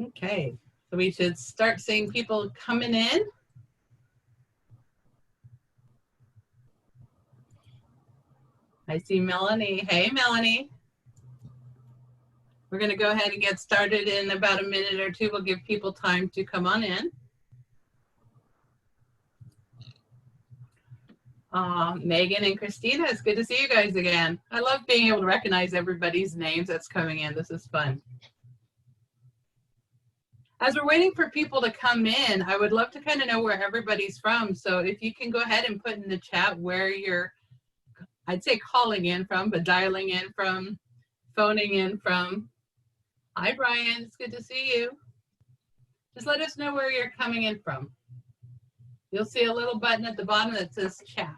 Okay, so we should start seeing people coming in. I see Melanie. Hey, Melanie. We're going to go ahead and get started in about a minute or two. We'll give people time to come on in. Megan and Christina, it's good to see you guys again. I love being able to recognize everybody's names that's coming in. This is fun. As we're waiting for people to come in, I would love to kind of know where everybody's from. So if you can go ahead and put in the chat where you're, I'd say calling in from, but dialing in from, phoning in from. Hi, Brian, it's good to see you. Just let us know where you're coming in from. You'll see a little button at the bottom that says chat.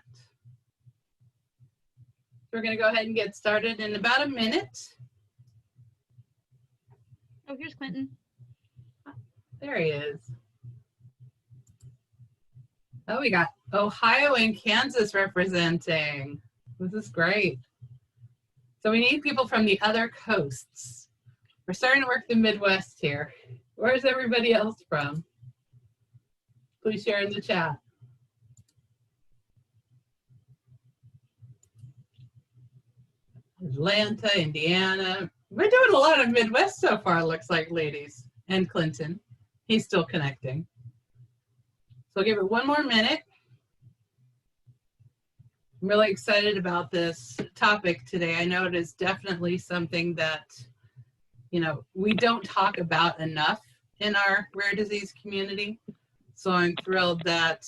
We're going to go ahead and get started in about a minute. Oh, here's Quentin. There he is. Oh, we got Ohio and Kansas representing. This is great. So we need people from the other coasts. We're starting to work the Midwest here. Where's everybody else from? Please share in the chat. Atlanta, Indiana. We're doing a lot of Midwest so far, it looks like, ladies. And Clinton. He's still connecting. So I'll give it one more minute. I'm really excited about this topic today. I know it is definitely something that, you know, we don't talk about enough in our rare disease community. So I'm thrilled that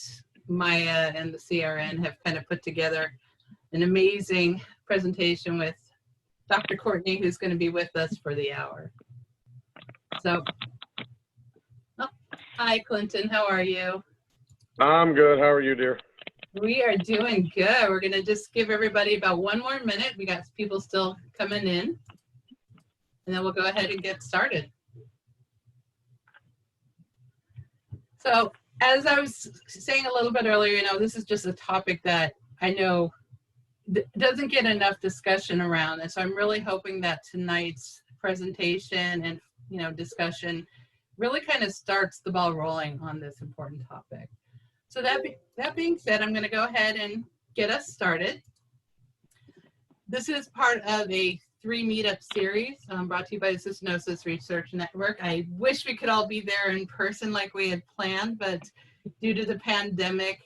Maya and the CRN have kind of put together an amazing presentation with Dr. Courtney, who's going to be with us for the hour. So, hi, Clinton, how are you? I'm good. How are you, dear? We are doing good. We're going to just give everybody about one more minute. We got people still coming in, and then we'll go ahead and get started. So, as I was saying a little bit earlier, you know, this is just a topic that I know doesn't get enough discussion around. And so I'm really hoping that tonight's presentation and, you know, discussion really kind of starts the ball rolling on this important topic. So that being said, I'm going to go ahead and get us started. This is part of a 3 meetup series brought to you by the Cystinosis Research Network. I wish we could all be there in person like we had planned, but due to the pandemic,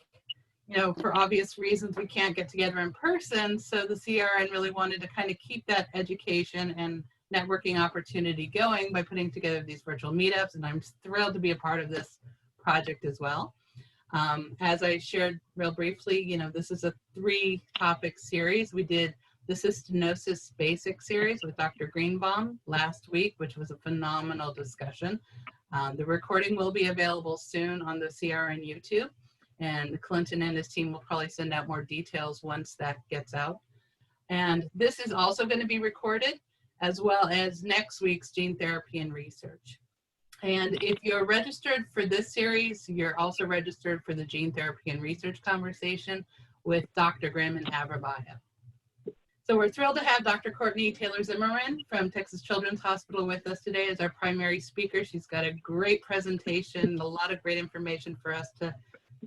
you know, for obvious reasons, we can't get together in person. So the CRN really wanted to kind of keep that education and networking opportunity going by putting together these virtual meetups. And I'm thrilled to be a part of this project as well. As I shared real briefly, you know, this is a 3-topic series. We did the Cystinosis Basic series with Dr. Greenbaum last week, which was a phenomenal discussion. The recording will be available soon on the CRN YouTube, and Clinton and his team will probably send out more details once that gets out. And this is also going to be recorded, as well as next week's Gene Therapy and Research. And if you're registered for this series, you're also registered for the Gene Therapy and Research conversation with Dr. Grimm and Avrabaya. So we're thrilled to have Dr. Courtney Taylor-Zimmerman from Texas Children's Hospital with us today as our primary speaker. She's got a great presentation, a lot of great information for us to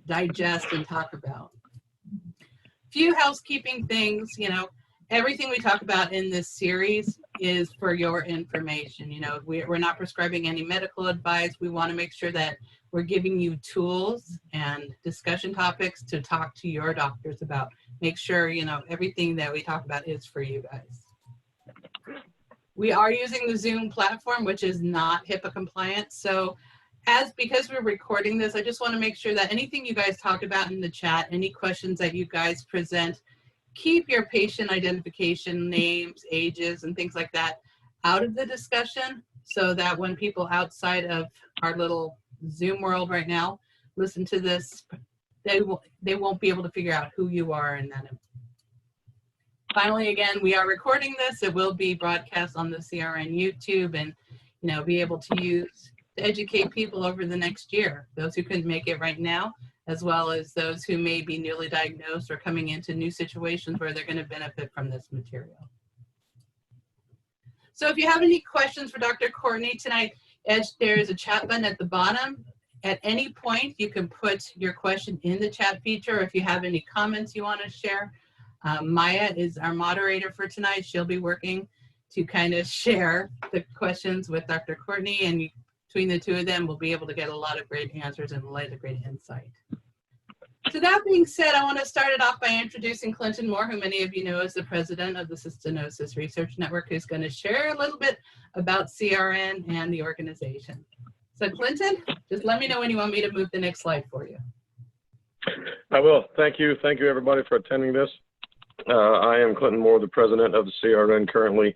digest and talk about. Few housekeeping things, you know, everything we talk about in this series is for your information. You know, we're not prescribing any medical advice. We want to make sure that we're giving you tools and discussion topics to talk to your doctors about. Make sure, you know, everything that we talk about is for you guys. We are using the Zoom platform, which is not HIPAA compliant. So because we're recording this, I just want to make sure that anything you guys talk about in the chat, any questions that you guys present, keep your patient identification, names, ages, and things like that out of the discussion, so that when people outside of our little Zoom world right now listen to this, they won't be able to figure out who you are. And then finally, again, we are recording this. It will be broadcast on the CRN YouTube, and, you know, be able to use to educate people over the next year, those who couldn't make it right now, as well as those who may be newly diagnosed or coming into new situations where they're going to benefit from this material. So if you have any questions for Dr. Courtney tonight, As there is a chat button at the bottom. At any point, you can put your question in the chat feature. If you have any comments you want to share, Maya is our moderator for tonight. She'll be working to kind of share the questions with Dr. Courtney, and between the two of them, we'll be able to get a lot of great answers and a lot of great insight. So that being said, I want to start it off by introducing Clinton Moore, who many of you know is the president of the Cystinosis Research Network, who's going to share a little bit about CRN and the organization. So Clinton, just let me know when you want me to move the next slide for you. I will. Thank you. Thank you, everybody, for attending this. I am Clinton Moore, the president of the CRN, currently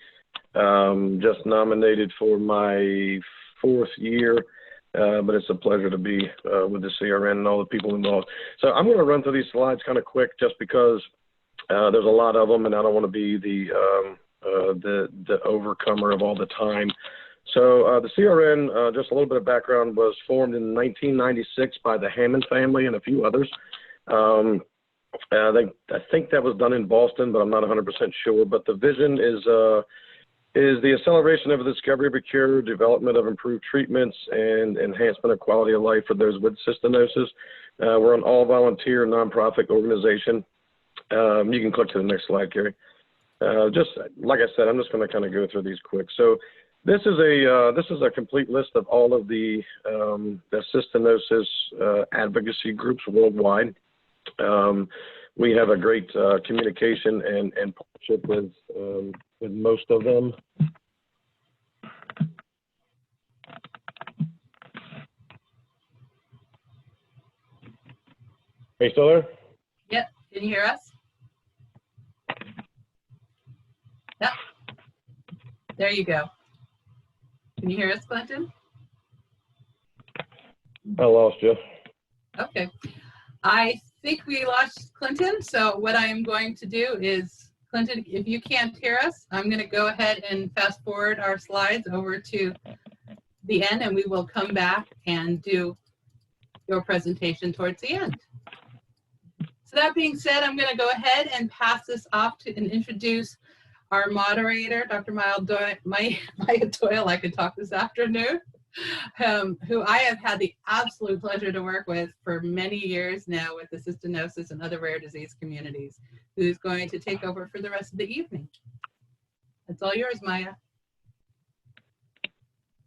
just nominated for my 4th year, but it's a pleasure to be with the CRN and all the people involved. So I'm going to run through these slides kind of quick just because there's a lot of them, and I don't want to be the overcomer of all the time. So the CRN, just a little bit of background, was formed in 1996 by the Hammond family and a few others. I think that was done in Boston, but I'm not 100% sure. But the vision is the acceleration of the discovery of a cure, development of improved treatments, and enhancement of quality of life for those with cystinosis. We're an all-volunteer nonprofit organization. You can click to the next slide, Gary. Just like I said, I'm just going to kind of go through these quick. So this is a complete list of all of the cystinosis advocacy groups worldwide. We have a great communication and partnership with most of them. Are you still there? Yep. Can you hear us? Yep. There you go. Can you hear us, Clinton? I lost you. Okay. I think we lost Clinton. So what I am going to do is, Clinton, if you can't hear us, I'm going to go ahead and fast forward our slides over to the end, and we will come back and do your presentation towards the end. So that being said, I'm going to go ahead and pass this off to and introduce our moderator, Dr. Maya Doyle. I could talk this afternoon, who I have had the absolute pleasure to work with for many years now with the cystinosis and other rare disease communities, who's going to take over for the rest of the evening. It's all yours, Maya.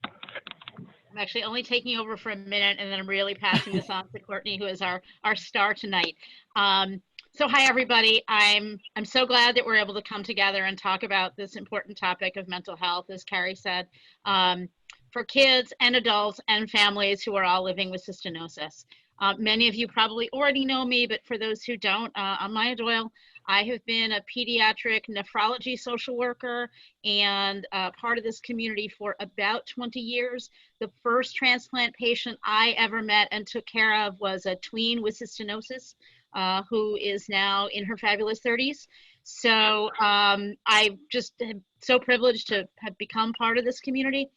I'm actually only taking over for a minute, and then I'm really passing this on to Courtney, who is our star tonight. So hi, everybody. I'm so glad that we're able to come together and talk about this important topic of mental health, as Carrie said, for kids and adults and families who are all living with cystinosis. Many of you probably already know me, but for those who don't, I'm Maya Doyle. I have been a pediatric nephrology social worker and part of this community for about 20 years. The first transplant patient I ever met and took care of was a tween with cystinosis, who is now in her fabulous 30s. So I just am so privileged to have become part of this community.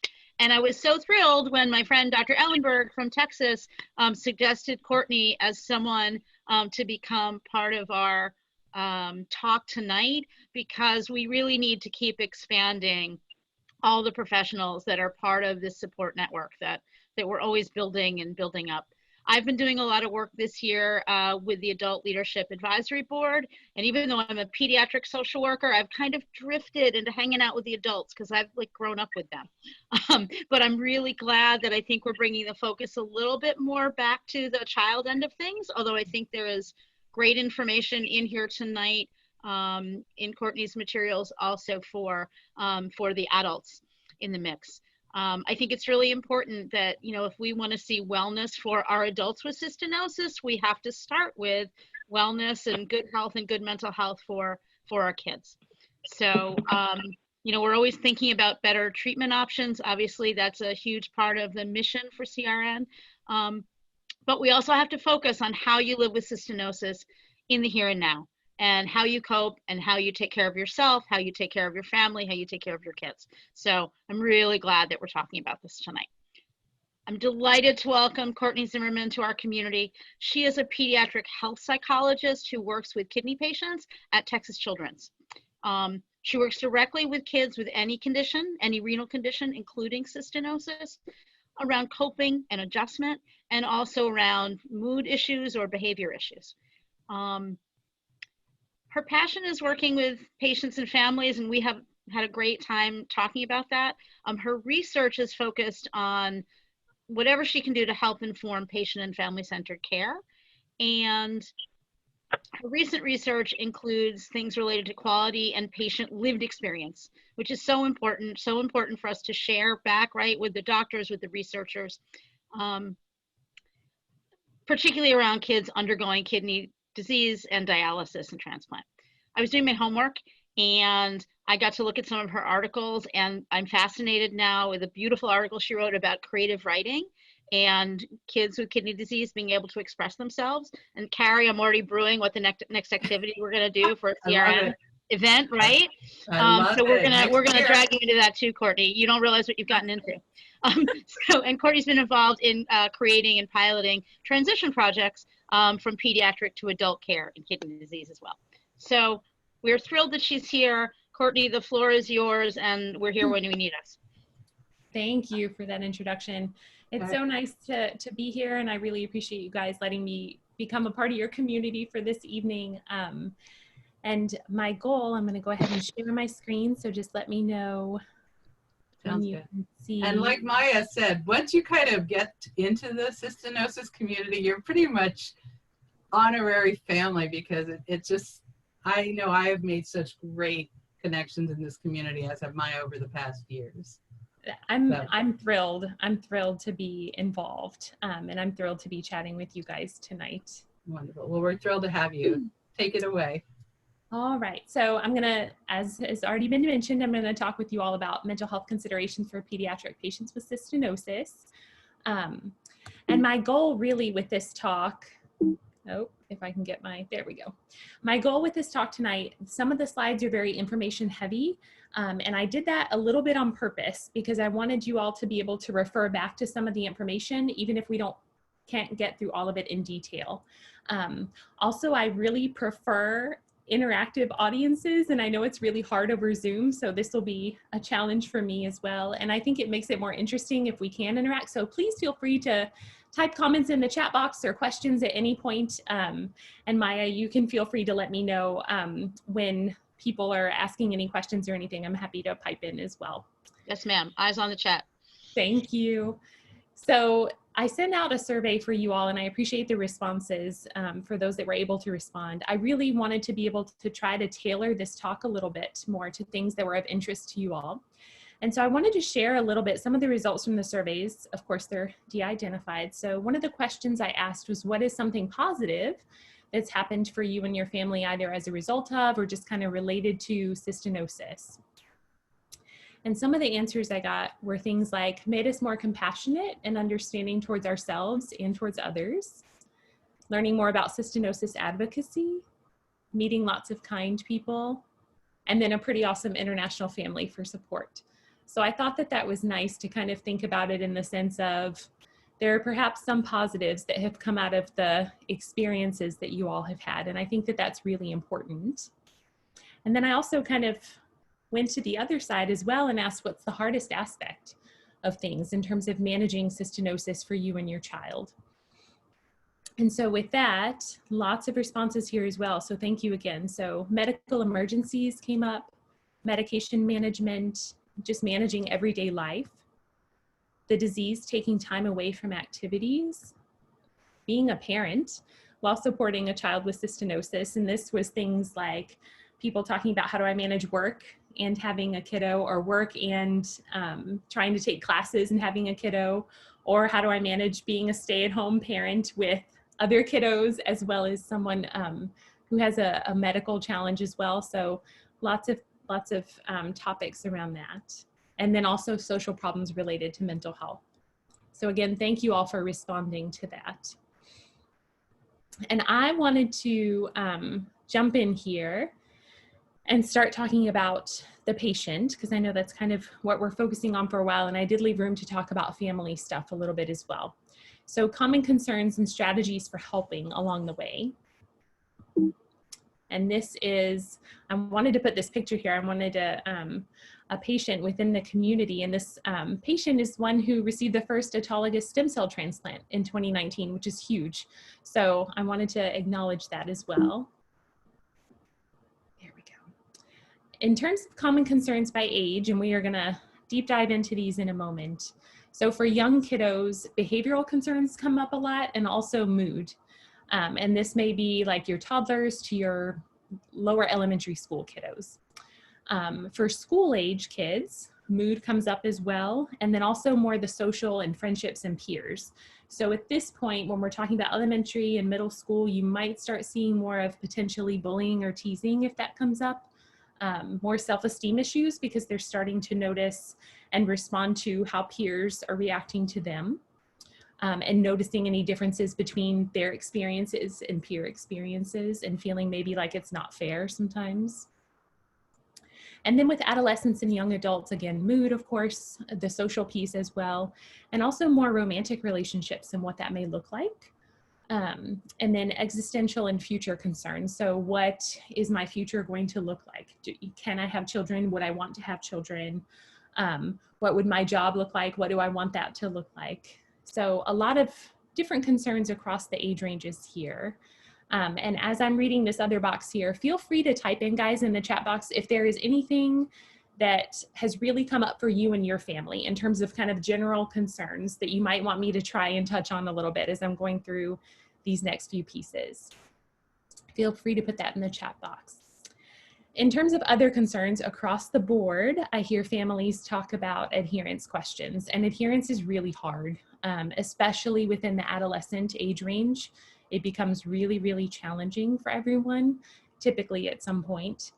And I was so thrilled when my friend Dr. Ellenberg from Texas suggested Courtney as someone to become part of our talk tonight, because we really need to keep expanding all the professionals that are part of this support network that we're always building and building up. I've been doing a lot of work this year with the Adult Leadership Advisory Board. And even though I'm a pediatric social worker, I've kind of drifted into hanging out with the adults because I've like grown up with them. But I'm really glad that I think we're bringing the focus a little bit more back to the child end of things, although I think there is great information in here tonight in Courtney's materials also for the adults in the mix. I think it's really important that, you know, if we want to see wellness for our adults with cystinosis, we have to start with wellness and good health and good mental health for our kids. So, you know, we're always thinking about better treatment options. Obviously, that's a huge part of the mission for CRN. But we also have to focus on how you live with cystinosis in the here and now, and how you cope and how you take care of yourself, how you take care of your family, how you take care of your kids. So I'm really glad that we're talking about this tonight. I'm delighted to welcome Courtney Zimmerman to our community. She is a pediatric health psychologist who works with kidney patients at Texas Children's. She works directly with kids with any condition, any renal condition, including cystinosis. around coping and adjustment, and also around mood issues or behavior issues. Her passion is working with patients and families, and we have had a great time talking about that. Her research is focused on whatever she can do to help inform patient and family-centered care. And her recent research includes things related to quality and patient lived experience, which is so important for us to share back, right, with the doctors, with the researchers, particularly around kids undergoing kidney disease and dialysis and transplant. I was doing my homework and I got to look at some of her articles, and I'm fascinated now with a beautiful article she wrote about creative writing and kids with kidney disease being able to express themselves. And Carrie, I'm already brewing what the next activity we're going to do for a CRN event, right? So we're gonna drag you into that too, Courtney. You don't realize what you've gotten into. And Courtney's been involved in creating and piloting transition projects from pediatric to adult care in kidney disease as well. So we're thrilled that she's here. Courtney, the floor is yours, and we're here when you need us. Thank you for that introduction. It's so nice to be here, and I really appreciate you guys letting me become a part of your community for this evening. And my goal, I'm going to go ahead and share my screen, so just let me know when you can see. And like Maya said, once you kind of get into the cystinosis community, you're pretty much honorary family, because it's just, I know I have made such great connections in this community, as have Maya over the past years. I'm thrilled. I'm thrilled to be involved, and I'm thrilled to be chatting with you guys tonight. Wonderful. Well, we're thrilled to have you. Take it away. All right. So I'm going to, as has already been mentioned, I'm going to talk with you all about mental health considerations for pediatric patients with cystinosis. And my goal really with this talk, if I can get there we go. My goal with this talk tonight, some of the slides are very information heavy. And I did that a little bit on purpose because I wanted you all to be able to refer back to some of the information, even if we can't get through all of it in detail. Also, I really prefer interactive audiences, and I know it's really hard over Zoom, so this will be a challenge for me as well. And I think it makes it more interesting if we can interact. So please feel free to type comments in the chat box or questions at any point. And Maya, you can feel free to let me know when people are asking any questions or anything. I'm happy to pipe in as well. Yes, ma'am. Eyes on the chat. Thank you. So I sent out a survey for you all, and I appreciate the responses for those that were able to respond. I really wanted to be able to try to tailor this talk a little bit more to things that were of interest to you all. And so I wanted to share a little bit some of the results from the surveys. Of course, they're de-identified. So one of the questions I asked was, what is something positive that's happened for you and your family, either as a result of or just kind of related to cystinosis? And some of the answers I got were things like made us more compassionate and understanding towards ourselves and towards others, learning more about cystinosis advocacy, meeting lots of kind people, and then a pretty awesome international family for support. So I thought that that was nice to kind of think about it in the sense of there are perhaps some positives that have come out of the experiences that you all have had. And I think that that's really important. And then I also kind of went to the other side as well and asked what's the hardest aspect of things in terms of managing cystinosis for you and your child. And so with that, lots of responses here as well. So thank you again. So medical emergencies came up, medication management, just managing everyday life, the disease taking time away from activities, being a parent while supporting a child with cystinosis. And this was things like people talking about how do I manage work and having a kiddo, or work and trying to take classes and having a kiddo, or how do I manage being a stay-at-home parent with other kiddos, as well as someone who has a medical challenge as well. So lots of topics around that. And then also social problems related to mental health. So again, thank you all for responding to that. And I wanted to jump in here and start talking about the patient, because I know that's kind of what we're focusing on for a while, and I did leave room to talk about family stuff a little bit as well. So common concerns and strategies for helping along the way. And this is, I wanted to put this picture here. I wanted to a patient within the community. And this patient is one who received the first autologous stem cell transplant in 2019, which is huge. So I wanted to acknowledge that as well. There we go. In terms of common concerns by age, and we are gonna deep dive into these in a moment. So for young kiddos, behavioral concerns come up a lot, and also mood. And this may be like your toddlers to your lower elementary school kiddos. For school age kids, mood comes up as well, and then also more the social and friendships and peers. So at this point, when we're talking about elementary and middle school, you might start seeing more of potentially bullying or teasing if that comes up. More self-esteem issues because they're starting to notice and respond to how peers are reacting to them, and noticing any differences between their experiences and peer experiences, and feeling maybe like it's not fair sometimes. And then with adolescents and young adults, again, mood, of course, the social piece as well, and also more romantic relationships and what that may look like. And then existential and future concerns. So what is my future going to look like? Can I have children? Would I want to have children? What would my job look like? What do I want that to look like? So a lot of different concerns across the age ranges here. And as I'm reading this other box here, feel free to type in, guys, in the chat box if there is anything that has really come up for you and your family in terms of kind of general concerns that you might want me to try and touch on a little bit as I'm going through these next few pieces. Feel free to put that in the chat box. In terms of other concerns across the board, I hear families talk about adherence questions, and adherence is really hard, especially within the adolescent age range. It becomes really, really challenging for everyone, typically at some point.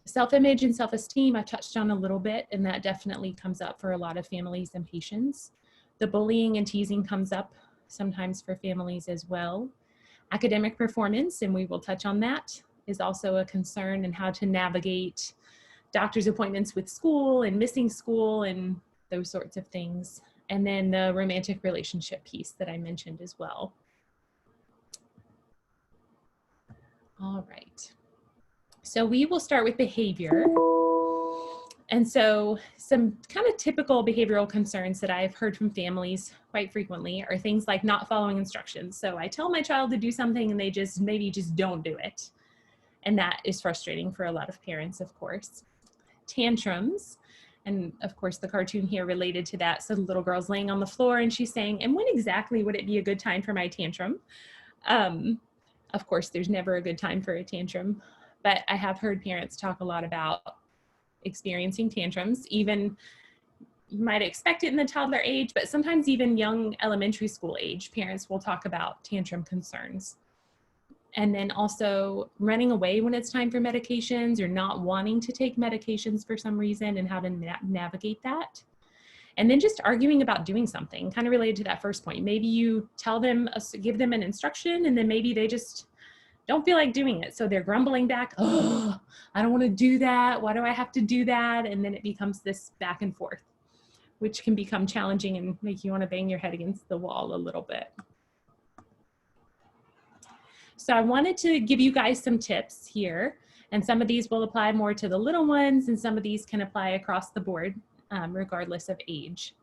Self-image and self-esteem, I touched on a little bit, and that definitely comes up for a lot of families and patients. The bullying and teasing comes up sometimes for families as well. Academic performance, and we will touch on that, is also a concern, and how to navigate doctor's appointments with school and missing school and those sorts of things. And then the romantic relationship piece that I mentioned as well. All right, so we will start with behavior. And so some kind of typical behavioral concerns that I've heard from families quite frequently are things like not following instructions. So I tell my child to do something and they just maybe just don't do it. And that is frustrating for a lot of parents, of course. Tantrums, and of course the cartoon here related to that. So the little girl's laying on the floor and she's saying, and when exactly would it be a good time for my tantrum? Of course, there's never a good time for a tantrum, but I have heard parents talk a lot about experiencing tantrums. Even you might expect it in the toddler age, but sometimes even young elementary school age, parents will talk about tantrum concerns. And then also running away when it's time for medications, or not wanting to take medications for some reason, and how to navigate that. And then just arguing about doing something, kind of related to that first point. Maybe you tell them, give them an instruction, and then maybe they just don't feel like doing it. So they're grumbling back, oh, I don't want to do that. Why do I have to do that? And then it becomes this back and forth, which can become challenging and make you want to bang your head against the wall a little bit. So I wanted to give you guys some tips here, and some of these will apply more to the little ones, and some of these can apply across the board, regardless of age.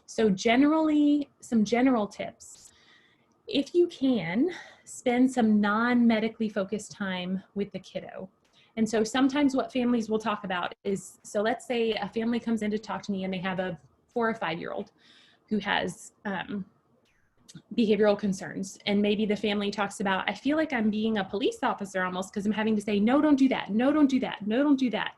So generally, some general tips. If you can, spend some non-medically focused time with the kiddo. And so sometimes what families will talk about is, so let's say a family comes in to talk to me and they have a 4 or 5-year-old who has behavioral concerns. And maybe the family talks about, I feel like I'm being a police officer almost, because I'm having to say, no, don't do that. No, don't do that. No, don't do that.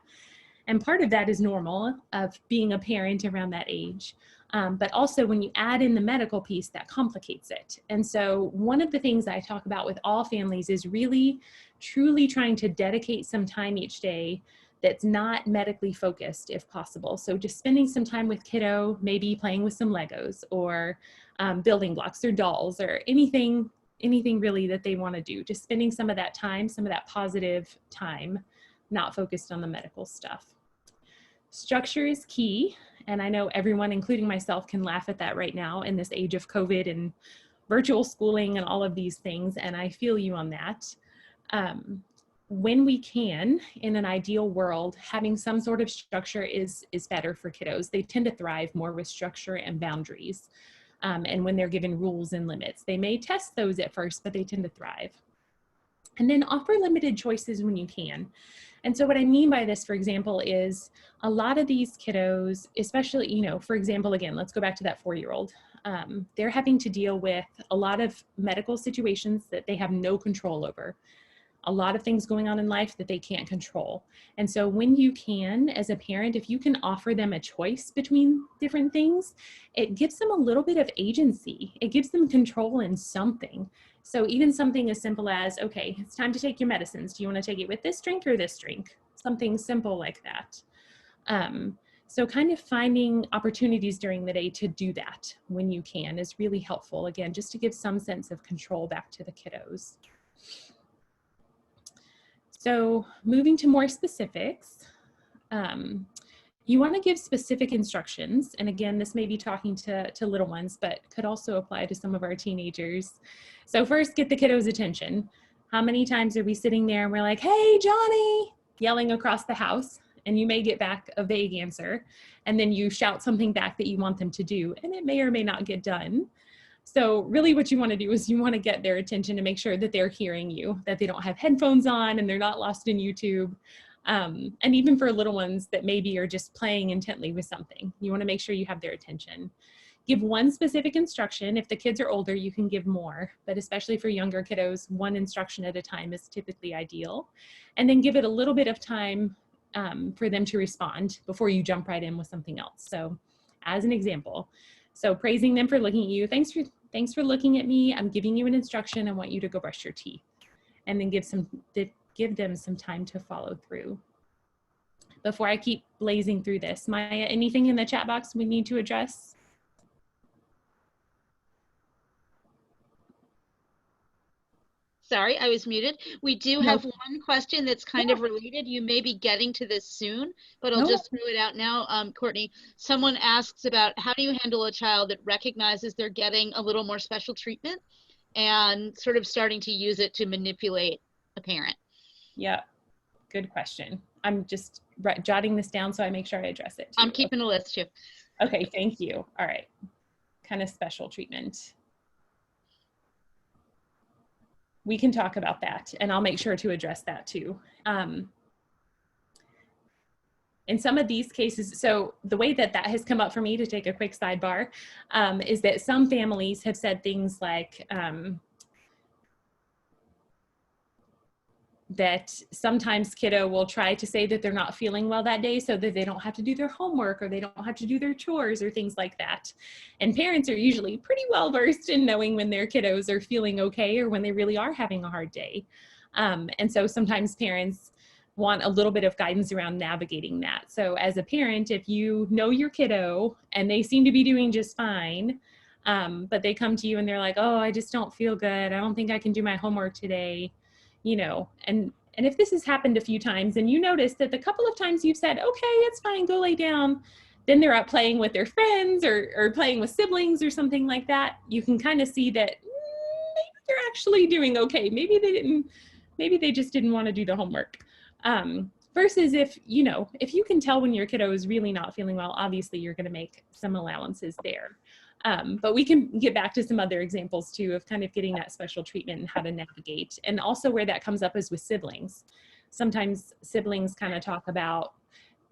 And part of that is normal of being a parent around that age. But also when you add in the medical piece, that complicates it. And so one of the things I talk about with all families is really, truly trying to dedicate some time each day that's not medically focused if possible. So just spending some time with kiddo, maybe playing with some Legos or building blocks or dolls or anything really that they want to do. Just spending some of that time, some of that positive time, not focused on the medical stuff. Structure is key. And I know everyone, including myself, can laugh at that right now in this age of COVID and virtual schooling and all of these things. And I feel you on that. when we can, in an ideal world, having some sort of structure is better for kiddos. They tend to thrive more with structure and boundaries. And when they're given rules and limits, they may test those at first, but they tend to thrive. And then offer limited choices when you can. And so what I mean by this, for example, is a lot of these kiddos, especially, you know, for example, again, let's go back to that 4-year-old. They're having to deal with a lot of medical situations that they have no control over. A lot of things going on in life that they can't control. And so when you can, as a parent, if you can offer them a choice between different things, it gives them a little bit of agency. It gives them control in something. So even something as simple as, okay, it's time to take your medicines. Do you want to take it with this drink or this drink? Something simple like that. So kind of finding opportunities during the day to do that when you can is really helpful. Again, just to give some sense of control back to the kiddos. So moving to more specifics, you want to give specific instructions. And again, this may be talking to little ones, but could also apply to some of our teenagers. So first, get the kiddos' attention. How many times are we sitting there and we're like, hey, Johnny, yelling across the house, and you may get back a vague answer, and then you shout something back that you want them to do, and it may or may not get done. So really what you want to do is you want to get their attention to make sure that they're hearing you, that they don't have headphones on and they're not lost in YouTube. And even for little ones that maybe are just playing intently with something, you want to make sure you have their attention. Give one specific instruction. If the kids are older, you can give more, but especially for younger kiddos, one instruction at a time is typically ideal. And then give it a little bit of time for them to respond before you jump right in with something else. So as an example, so praising them for looking at you. Thanks for looking at me. I'm giving you an instruction. I want you to go brush your teeth. And then give them some time to follow through. Before I keep blazing through this, Maya, anything in the chat box we need to address? Sorry, I was muted. We do have one question that's kind of related. You may be getting to this soon, but I'll just throw it out now. Courtney, someone asks about how do you handle a child that recognizes they're getting a little more special treatment and sort of starting to use it to manipulate a parent? Yeah, good question. I'm just jotting this down so I make sure I address it too. I'm keeping a list too. Okay, thank you. All right, kind of special treatment. We can talk about that, and I'll make sure to address that too. In some of these cases, so the way that has come up for me, to take a quick sidebar, is that some families have said things like that sometimes kiddo will try to say that they're not feeling well that day so that they don't have to do their homework or they don't have to do their chores or things like that. And parents are usually pretty well versed in knowing when their kiddos are feeling okay or when they really are having a hard day. And so sometimes parents want a little bit of guidance around navigating that. So as a parent, if you know your kiddo and they seem to be doing just fine, but they come to you and they're like, oh, I just don't feel good. I don't think I can do my homework today. You know, and if this has happened a few times and you notice that the couple of times you've said, okay, it's fine, go lay down, then they're up playing with their friends or playing with siblings or something like that, you can kind of see that maybe they're actually doing okay. Maybe they just didn't want to do the homework. Versus if you can tell when your kiddo is really not feeling well, obviously you're going to make some allowances there. But we can get back to some other examples too of kind of getting that special treatment and how to navigate. And also where that comes up is with siblings. Sometimes siblings kind of talk about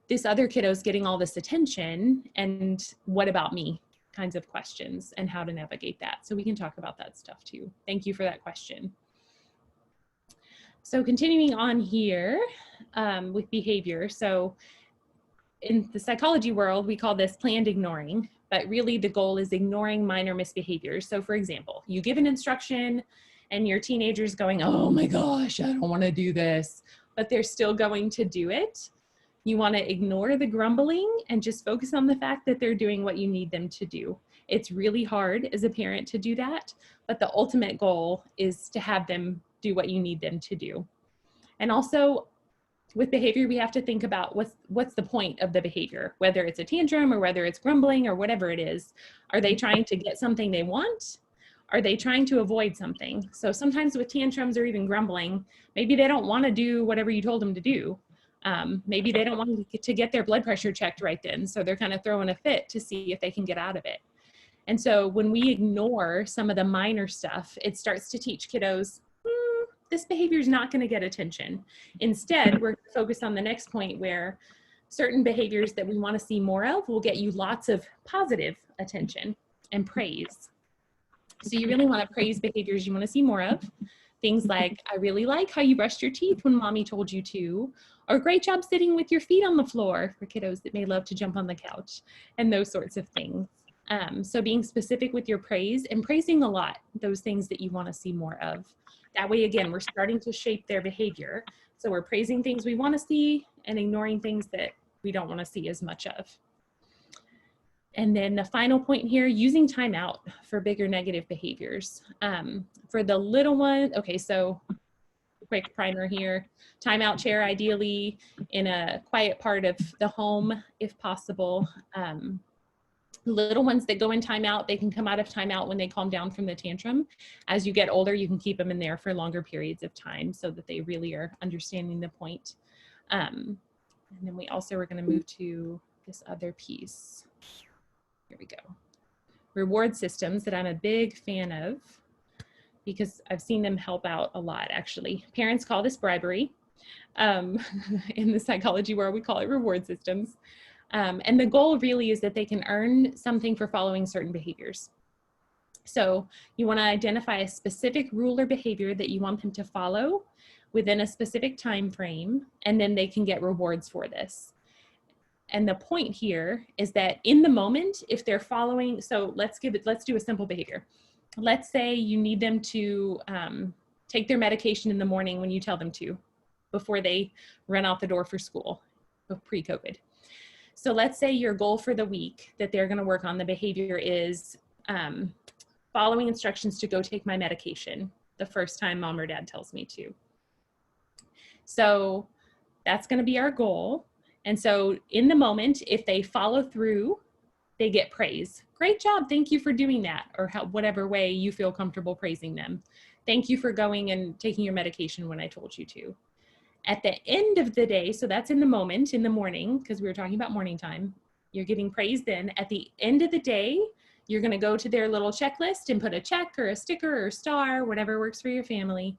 this other kiddo's getting all this attention and what about me kinds of questions and how to navigate that. So we can talk about that stuff too. Thank you for that question. So continuing on here with behavior. So in the psychology world, we call this planned ignoring. But really the goal is ignoring minor misbehaviors. So for example, you give an instruction and your teenager's going, oh my gosh, I don't want to do this, but they're still going to do it. You want to ignore the grumbling and just focus on the fact that they're doing what you need them to do. It's really hard as a parent to do that, but the ultimate goal is to have them do what you need them to do. And also, with behavior, we have to think about what's the point of the behavior, whether it's a tantrum or whether it's grumbling or whatever it is. Are they trying to get something they want? Are they trying to avoid something? So sometimes with tantrums or even grumbling, maybe they don't want to do whatever you told them to do. Maybe they don't want to get their blood pressure checked right then. So they're kind of throwing a fit to see if they can get out of it. And so when we ignore some of the minor stuff, it starts to teach kiddos, this behavior is not going to get attention. Instead, we're focused on the next point where certain behaviors that we want to see more of will get you lots of positive attention and praise. So you really want to praise behaviors you want to see more of. Things like, I really like how you brushed your teeth when mommy told you to, or great job sitting with your feet on the floor for kiddos that may love to jump on the couch, and those sorts of things. So being specific with your praise and praising a lot, those things that you want to see more of. That way, again, we're starting to shape their behavior. So we're praising things we want to see and ignoring things that we don't want to see as much of. And then the final point here, using timeout for bigger negative behaviors. For the little one, okay, so quick primer here. Timeout chair, ideally in a quiet part of the home, if possible. Little ones that go in timeout, they can come out of timeout when they calm down from the tantrum. As you get older, you can keep them in there for longer periods of time so that they really are understanding the point. And then we also are going to move to this other piece. Here we go. Reward systems that I'm a big fan of because I've seen them help out a lot, actually. Parents call this bribery. In the psychology world, we call it reward systems. And the goal really is that they can earn something for following certain behaviors. So you want to identify a specific rule or behavior that you want them to follow within a specific time frame, and then they can get rewards for this. And the point here is that in the moment, if they're following, so let's do a simple behavior. Let's say you need them to take their medication in the morning when you tell them to, before they run out the door for school, pre-COVID. So let's say your goal for the week that they're going to work on the behavior is following instructions to go take my medication the first time mom or dad tells me to. So that's going to be our goal. And so in the moment, if they follow through, they get praise. Great job. Thank you for doing that. Or whatever way you feel comfortable praising them. Thank you for going and taking your medication when I told you to. At the end of the day, so that's in the moment, in the morning, because we were talking about morning time, you're getting praise then. At the end of the day, you're going to go to their little checklist and put a check or a sticker or star, whatever works for your family,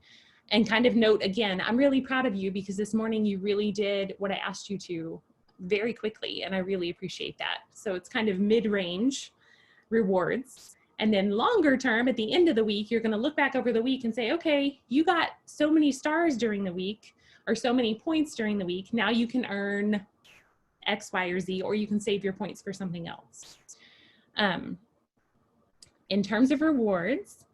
and kind of note again, I'm really proud of you because this morning you really did what I asked you to very quickly, and I really appreciate that. So it's kind of mid-range rewards. And then longer term, at the end of the week, you're going to look back over the week and say, okay, you got so many stars during the week, or so many points during the week. Now you can earn X, Y, or Z, or you can save your points for something else. In terms of rewards,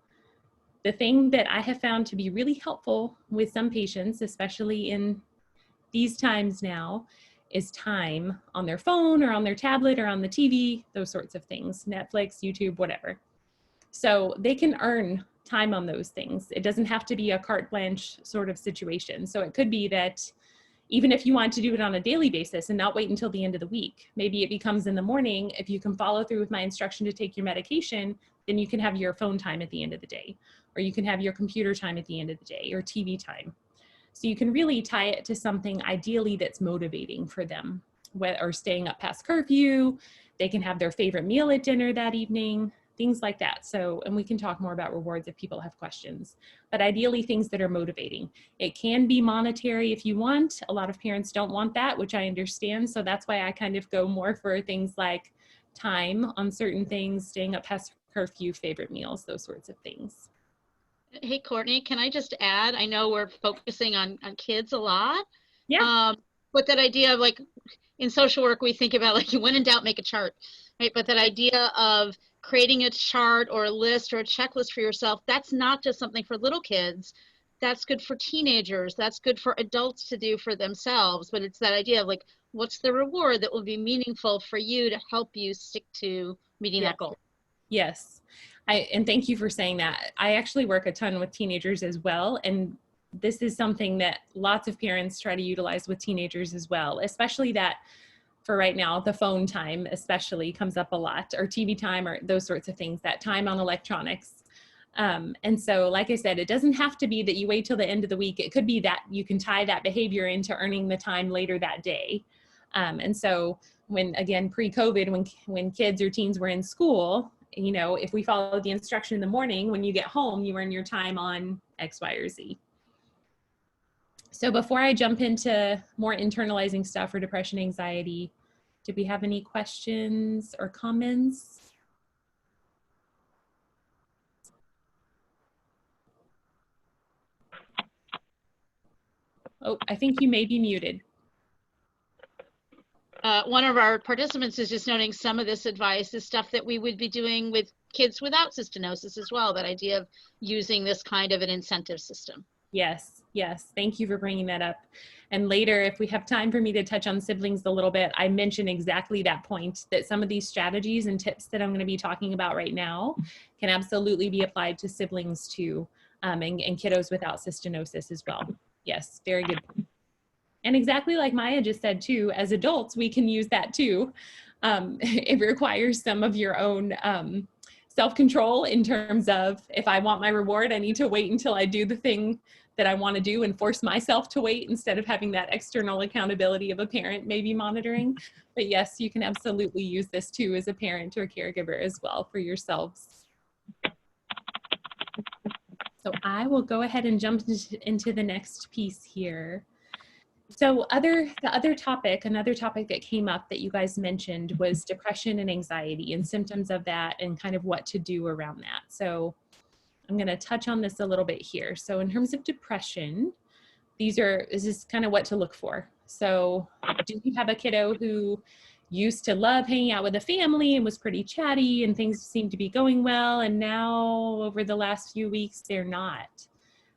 the thing that I have found to be really helpful with some patients, especially in these times now, is time on their phone or on their tablet or on the TV, those sorts of things, Netflix, YouTube, whatever. So they can earn time on those things. It doesn't have to be a carte blanche sort of situation. So it could be that even if you want to do it on a daily basis and not wait until the end of the week, maybe it becomes in the morning, if you can follow through with my instruction to take your medication, then you can have your phone time at the end of the day, or you can have your computer time at the end of the day, or TV time. So you can really tie it to something ideally that's motivating for them, or staying up past curfew. They can have their favorite meal at dinner that evening, things like that. So, and we can talk more about rewards if people have questions, but ideally things that are motivating. It can be monetary if you want. A lot of parents don't want that, which I understand. So that's why I kind of go more for things like time on certain things, staying up past curfew, favorite meals, those sorts of things. Hey, Courtney, can I just add, I know we're focusing on kids a lot. Yeah. But that idea of, like, in social work, we think about, like, when in doubt, make a chart, right? But that idea of creating a chart or a list or a checklist for yourself, that's not just something for little kids. That's good for teenagers. That's good for adults to do for themselves. But it's that idea of, like, what's the reward that will be meaningful for you to help you stick to meeting that goal? Yes. And thank you for saying that. I actually work a ton with teenagers as well. And this is something that lots of parents try to utilize with teenagers as well, especially that for right now, the phone time especially comes up a lot, or TV time, or those sorts of things, that time on electronics. And so, like I said, it doesn't have to be that you wait till the end of the week. It could be that you can tie that behavior into earning the time later that day. And so when, again, pre-COVID, when kids or teens were in school, you know, if we followed the instruction in the morning, when you get home, you earn your time on X, Y, or Z. So before I jump into more internalizing stuff for depression, anxiety, did we have any questions or comments? Oh, I think you may be muted. One of our participants is just noting some of this advice is stuff that we would be doing with kids without cystinosis as well, that idea of using this kind of an incentive system. Yes, yes. Thank you for bringing that up. And later, if we have time for me to touch on siblings a little bit, I mention exactly that point, that some of these strategies and tips that I'm going to be talking about right now can absolutely be applied to siblings too, and kiddos without cystinosis as well. Yes, very good. And exactly like Maya just said too, as adults, we can use that too. It requires some of your own self-control in terms of, if I want my reward, I need to wait until I do the thing that I want to do and force myself to wait instead of having that external accountability of a parent maybe monitoring. But yes, you can absolutely use this too as a parent or caregiver as well for yourselves. So I will go ahead and jump into the next piece here. So another topic that came up that you guys mentioned was depression and anxiety and symptoms of that and kind of what to do around that. So I'm going to touch on this a little bit here. So in terms of depression, this is kind of what to look for. So do you have a kiddo who used to love hanging out with the family and was pretty chatty and things seemed to be going well, and now over the last few weeks, they're not?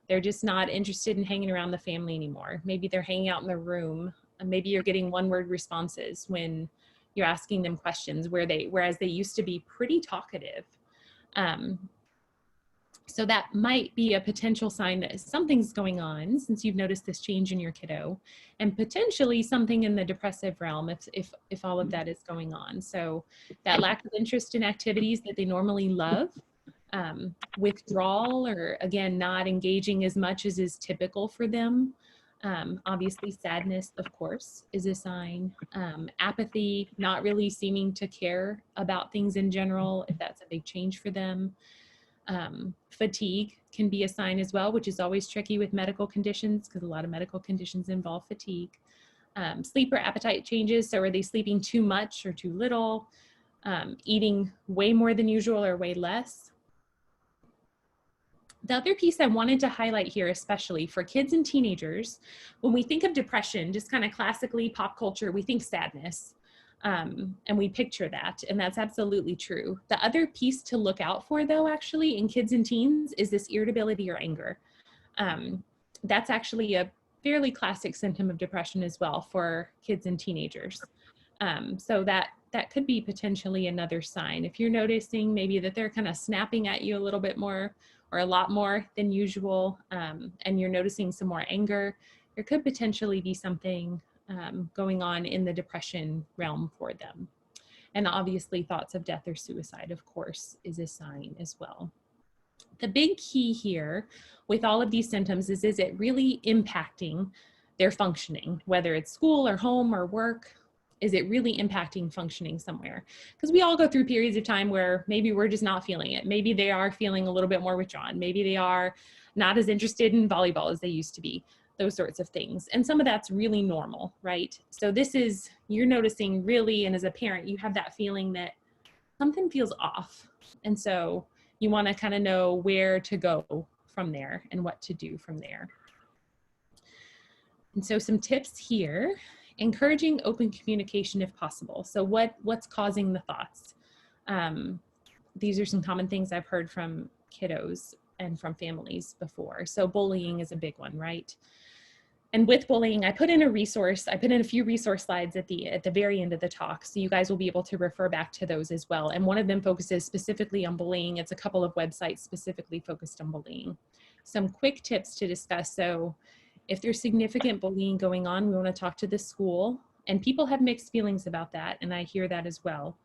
They're just not interested in hanging around the family anymore. Maybe they're hanging out in their room. And maybe you're getting one-word responses when you're asking them questions, whereas they used to be pretty talkative. So that might be a potential sign that something's going on since you've noticed this change in your kiddo, and potentially something in the depressive realm if all of that is going on. So that lack of interest in activities that they normally love, withdrawal, or again, not engaging as much as is typical for them. Obviously sadness, of course, is a sign. Apathy, not really seeming to care about things in general, if that's a big change for them. Fatigue can be a sign as well, which is always tricky with medical conditions because a lot of medical conditions involve fatigue. Sleep or appetite changes. So are they sleeping too much or too little? Eating way more than usual or way less? The other piece I wanted to highlight here, especially for kids and teenagers, when we think of depression, just kind of classically pop culture, we think sadness. And we picture that, and that's absolutely true. The other piece to look out for, though, actually, in kids and teens is this irritability or anger. That's actually a fairly classic symptom of depression as well for kids and teenagers. So that could be potentially another sign. If you're noticing maybe that they're kind of snapping at you a little bit more or a lot more than usual, and you're noticing some more anger, there could potentially be something going on in the depression realm for them. And obviously thoughts of death or suicide, of course, is a sign as well. The big key here with all of these symptoms is it really impacting their functioning, whether it's school or home or work? Is it really impacting functioning somewhere? Because we all go through periods of time where maybe we're just not feeling it. Maybe they are feeling a little bit more withdrawn. Maybe they are not as interested in volleyball as they used to be. Those sorts of things. And some of that's really normal, right? So this is, you're noticing really, and as a parent, you have that feeling that something feels off. And so you want to kind of know where to go from there and what to do from there. And so some tips here: encouraging open communication if possible. So what's causing the thoughts? These are some common things I've heard from kiddos and from families before. So bullying is a big one, right? And with bullying, I put in a few resource slides at the very end of the talk, so you guys will be able to refer back to those as well. And one of them focuses specifically on bullying. It's a couple of websites specifically focused on bullying. Some quick tips to discuss. So if there's significant bullying going on, we want to talk to the school. And people have mixed feelings about that, and I hear that as well.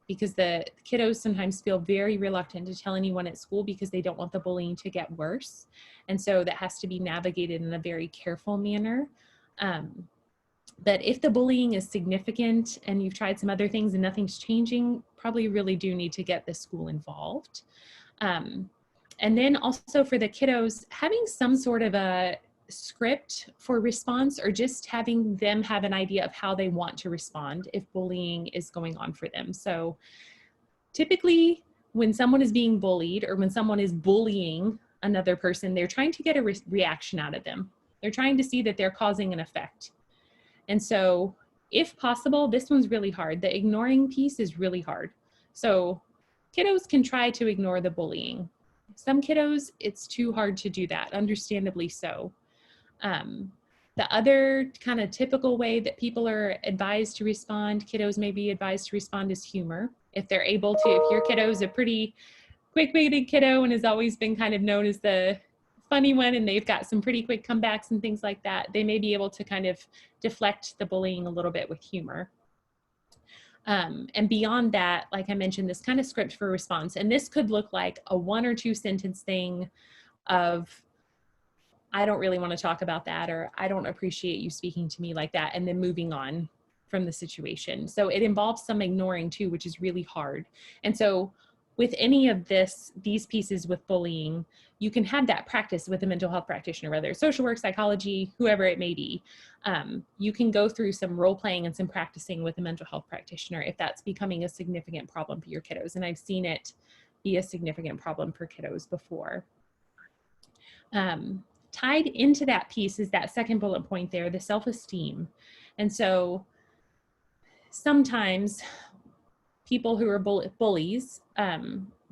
because the kiddos sometimes feel very reluctant to tell anyone at school because they don't want the bullying to get worse. And so that has to be navigated in a very careful manner. But if the bullying is significant and you've tried some other things and nothing's changing, probably really do need to get the school involved. And then also for the kiddos, having some sort of a script for response, or just having them have an idea of how they want to respond if bullying is going on for them. So typically when someone is being bullied or when someone is bullying another person, they're trying to get a reaction out of them. They're trying to see that they're causing an effect. And so if possible, this one's really hard. The ignoring piece is really hard. So kiddos can try to ignore the bullying. Some kiddos, it's too hard to do that, understandably so. The other kind of typical way that people are advised to respond, kiddos may be advised to respond, is humor. If they're able to, if your kiddo is a pretty quick-witted kiddo and has always been kind of known as the funny one, and they've got some pretty quick comebacks and things like that, they may be able to kind of deflect the bullying a little bit with humor. And beyond that, like I mentioned, this kind of script for response, and this could look like a 1 or 2 sentence thing of, I don't really want to talk about that, or I don't appreciate you speaking to me like that, and then moving on from the situation. So it involves some ignoring too, which is really hard. And so with any of these pieces with bullying, you can have that practice with a mental health practitioner, whether it's social work, psychology, whoever it may be. You can go through some role playing and some practicing with a mental health practitioner if that's becoming a significant problem for your kiddos. And I've seen it be a significant problem for kiddos before. Tied into that piece is that second bullet point there, the self-esteem. And so sometimes people who are bullies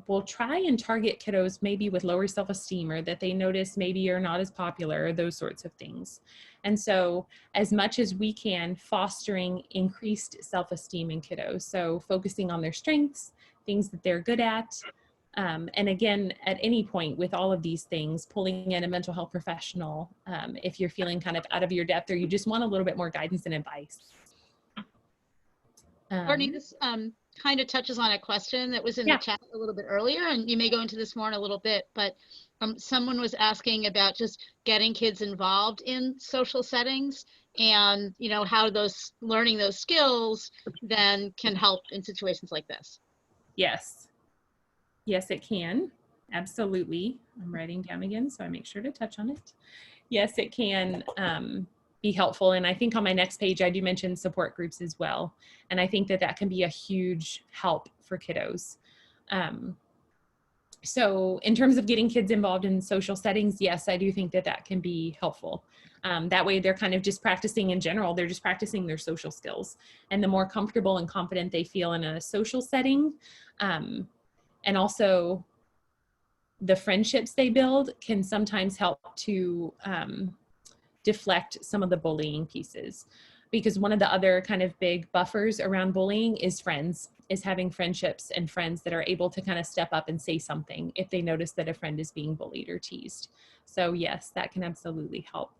will try and target kiddos maybe with lower self-esteem, or that they notice maybe are not as popular, or those sorts of things. And so as much as we can, fostering increased self-esteem in kiddos. So focusing on their strengths, things that they're good at. And again, at any point with all of these things, pulling in a mental health professional if you're feeling kind of out of your depth, or you just want a little bit more guidance and advice. Courtney, this kind of touches on a question that was in the chat a little bit earlier, and you may go into this more in a little bit, but someone was asking about just getting kids involved in social settings, and you know how learning those skills then can help in situations like this. Yes. Yes, it can. Absolutely. I'm writing down again, so I make sure to touch on it. Yes, it can be helpful. And I think on my next page, I do mention support groups as well. And I think that that can be a huge help for kiddos. So in terms of getting kids involved in social settings, yes, I do think that that can be helpful. That way they're kind of just practicing in general. They're just practicing their social skills. And the more comfortable and confident they feel in a social setting, and also the friendships they build, can sometimes help to deflect some of the bullying pieces. Because one of the other kind of big buffers around bullying is friends, is having friendships and friends that are able to kind of step up and say something if they notice that a friend is being bullied or teased. So yes, that can absolutely help.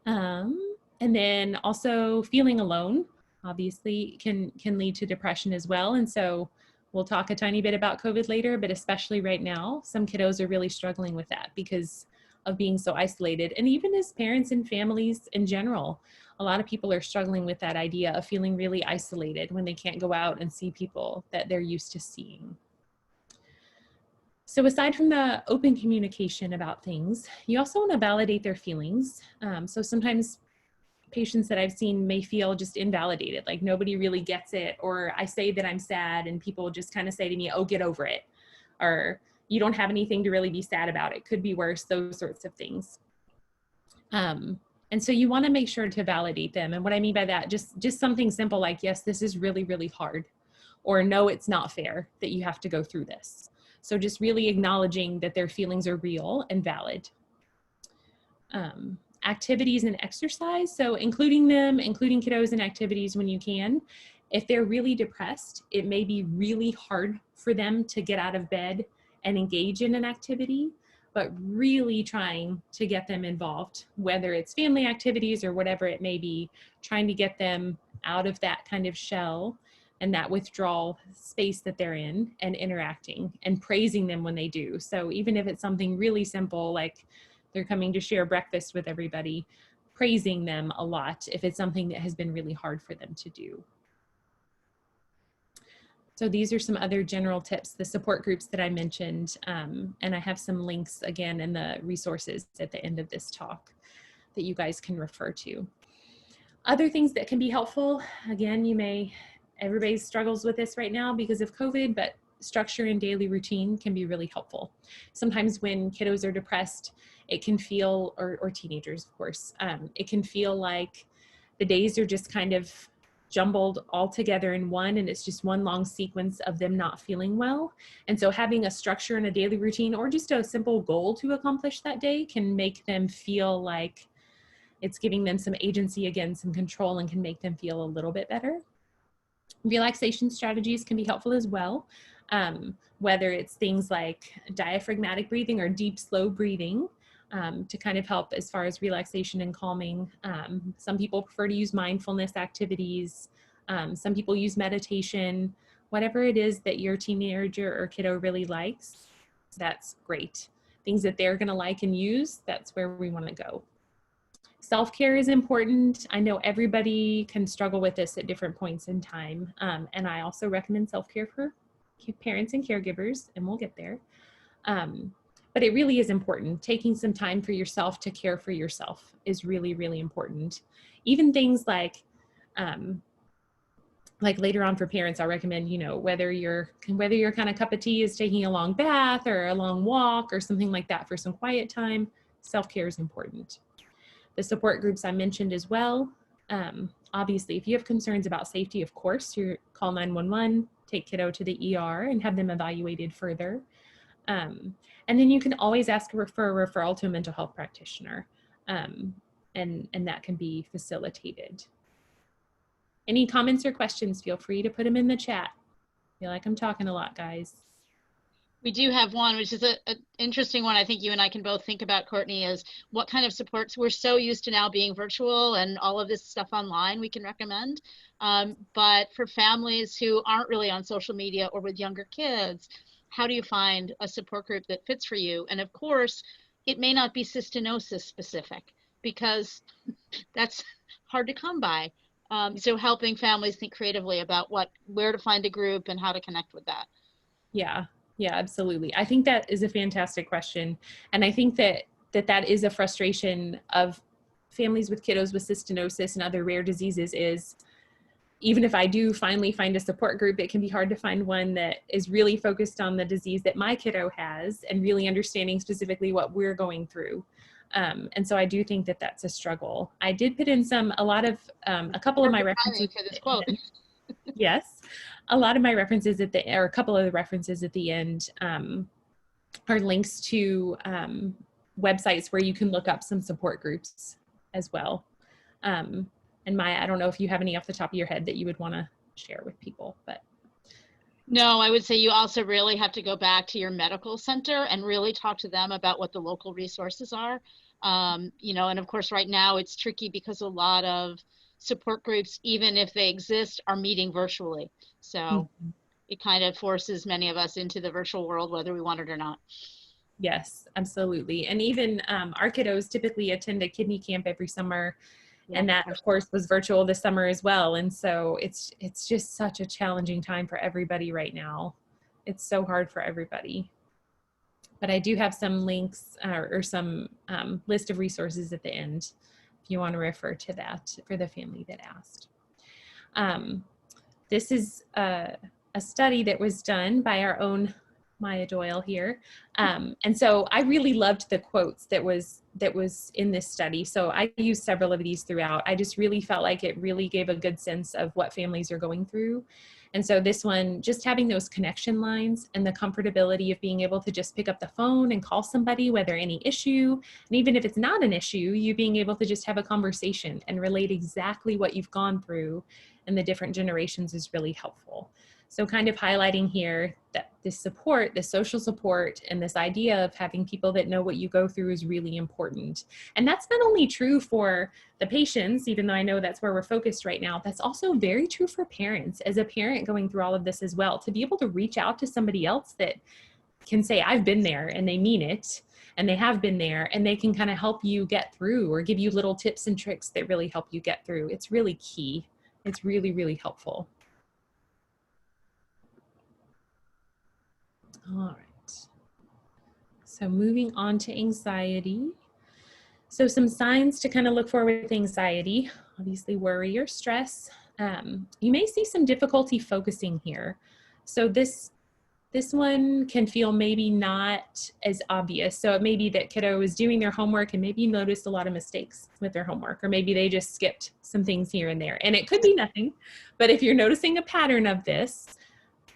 And then also feeling alone, obviously can lead to depression as well. And so we'll talk a tiny bit about COVID later, but especially right now, some kiddos are really struggling with that because of being so isolated. And even as parents and families in general, a lot of people are struggling with that idea of feeling really isolated when they can't go out and see people that they're used to seeing. So aside from the open communication about things, you also want to validate their feelings. So sometimes patients that I've seen may feel just invalidated, like nobody really gets it, or I say that I'm sad and people just kind of say to me, oh, get over it, or you don't have anything to really be sad about, it could be worse, those sorts of things. And so you want to make sure to validate them. And what I mean by that, just something simple like, yes, this is really, really hard, or no, it's not fair that you have to go through this. So just really acknowledging that their feelings are real and valid. Activities and exercise. So including kiddos in activities when you can. If they're really depressed, it may be really hard for them to get out of bed and engage in an activity, but really trying to get them involved, whether it's family activities or whatever it may be, trying to get them out of that kind of shell and that withdrawal space that they're in, and interacting and praising them when they do. So even if it's something really simple, like they're coming to share breakfast with everybody, praising them a lot if it's something that has been really hard for them to do. So these are some other general tips, the support groups that I mentioned, and I have some links again in the resources at the end of this talk that you guys can refer to. Other things that can be helpful, again, everybody struggles with this right now because of COVID, but structure and daily routine can be really helpful. Sometimes when kiddos are depressed, it can feel, or teenagers, of course, it can feel like the days are just kind of jumbled all together in one, and it's just one long sequence of them not feeling well. And so having a structure and a daily routine, or just a simple goal to accomplish that day, can make them feel like it's giving them some agency again, some control, and can make them feel a little bit better. Relaxation strategies can be helpful as well, whether it's things like diaphragmatic breathing or deep, slow breathing, to kind of help as far as relaxation and calming. Some people prefer to use mindfulness activities. Some people use meditation. Whatever it is that your teenager or kiddo really likes, that's great. Things that they're gonna like and use, that's where we wanna go. Self-care is important. I know everybody can struggle with this at different points in time. And I also recommend self-care for parents and caregivers, and we'll get there. But it really is important. Taking some time for yourself to care for yourself is really, really important. Even things like later on for parents, I'll recommend, whether your kind of cup of tea is taking a long bath or a long walk or something like that for some quiet time, self-care is important. The support groups I mentioned as well. Obviously, if you have concerns about safety, of course, you call 911, take kiddo to the ER and have them evaluated further. And then you can always ask for a referral to a mental health practitioner, and that can be facilitated. Any comments or questions, feel free to put them in the chat. I feel like I'm talking a lot, guys. We do have one, which is an interesting one. I think you and I can both think about, Courtney, is what kind of supports. We're so used to now being virtual and all of this stuff online we can recommend. But for families who aren't really on social media or with younger kids, how do you find a support group that fits for you? And of course, it may not be cystinosis specific, because that's hard to come by. So helping families think creatively about where to find a group and how to connect with that. Yeah, absolutely. I think that is a fantastic question. And I think that is a frustration of families with kiddos with cystinosis and other rare diseases, is even if I do finally find a support group, it can be hard to find one that is really focused on the disease that my kiddo has and really understanding specifically what we're going through. And so I do think that that's a struggle. I did put in a couple of my references for this quote. Yes, a lot of my references a couple of the references at the end are links to websites where you can look up some support groups as well. And Maya, I don't know if you have any off the top of your head that you would want to share with people, but. No, I would say you also really have to go back to your medical center and really talk to them about what the local resources are. And of course, right now it's tricky because a lot of support groups, even if they exist, are meeting virtually. So it kind of forces many of us into the virtual world, whether we want it or not. Yes, absolutely. And even our kiddos typically attend a kidney camp every summer. Yeah, and that, of course, was virtual this summer as well. And so it's just such a challenging time for everybody right now. It's so hard for everybody. But I do have some links or some list of resources at the end if you want to refer to that for the family that asked. This is a study that was done by our own Maya Doyle here. And so I really loved the quotes that was in this study. So I used several of these throughout. I just really felt like it really gave a good sense of what families are going through. And so this one, just having those connection lines and the comfortability of being able to just pick up the phone and call somebody, whether any issue, and even if it's not an issue, you being able to just have a conversation and relate exactly what you've gone through in the different generations is really helpful. So kind of highlighting here, that this support, this social support, and this idea of having people that know what you go through is really important. And that's not only true for the patients, even though I know that's where we're focused right now, that's also very true for parents. As a parent going through all of this as well, to be able to reach out to somebody else that can say, I've been there, and they mean it, and they have been there, and they can kind of help you get through or give you little tips and tricks that really help you get through. It's really key. It's really, really helpful. All right. So moving on to anxiety. So some signs to kind of look for with anxiety, obviously worry or stress. You may see some difficulty focusing here. So this one can feel maybe not as obvious. So it may be that kiddo is doing their homework and maybe you noticed a lot of mistakes with their homework, or maybe they just skipped some things here and there. And it could be nothing, but if you're noticing a pattern of this,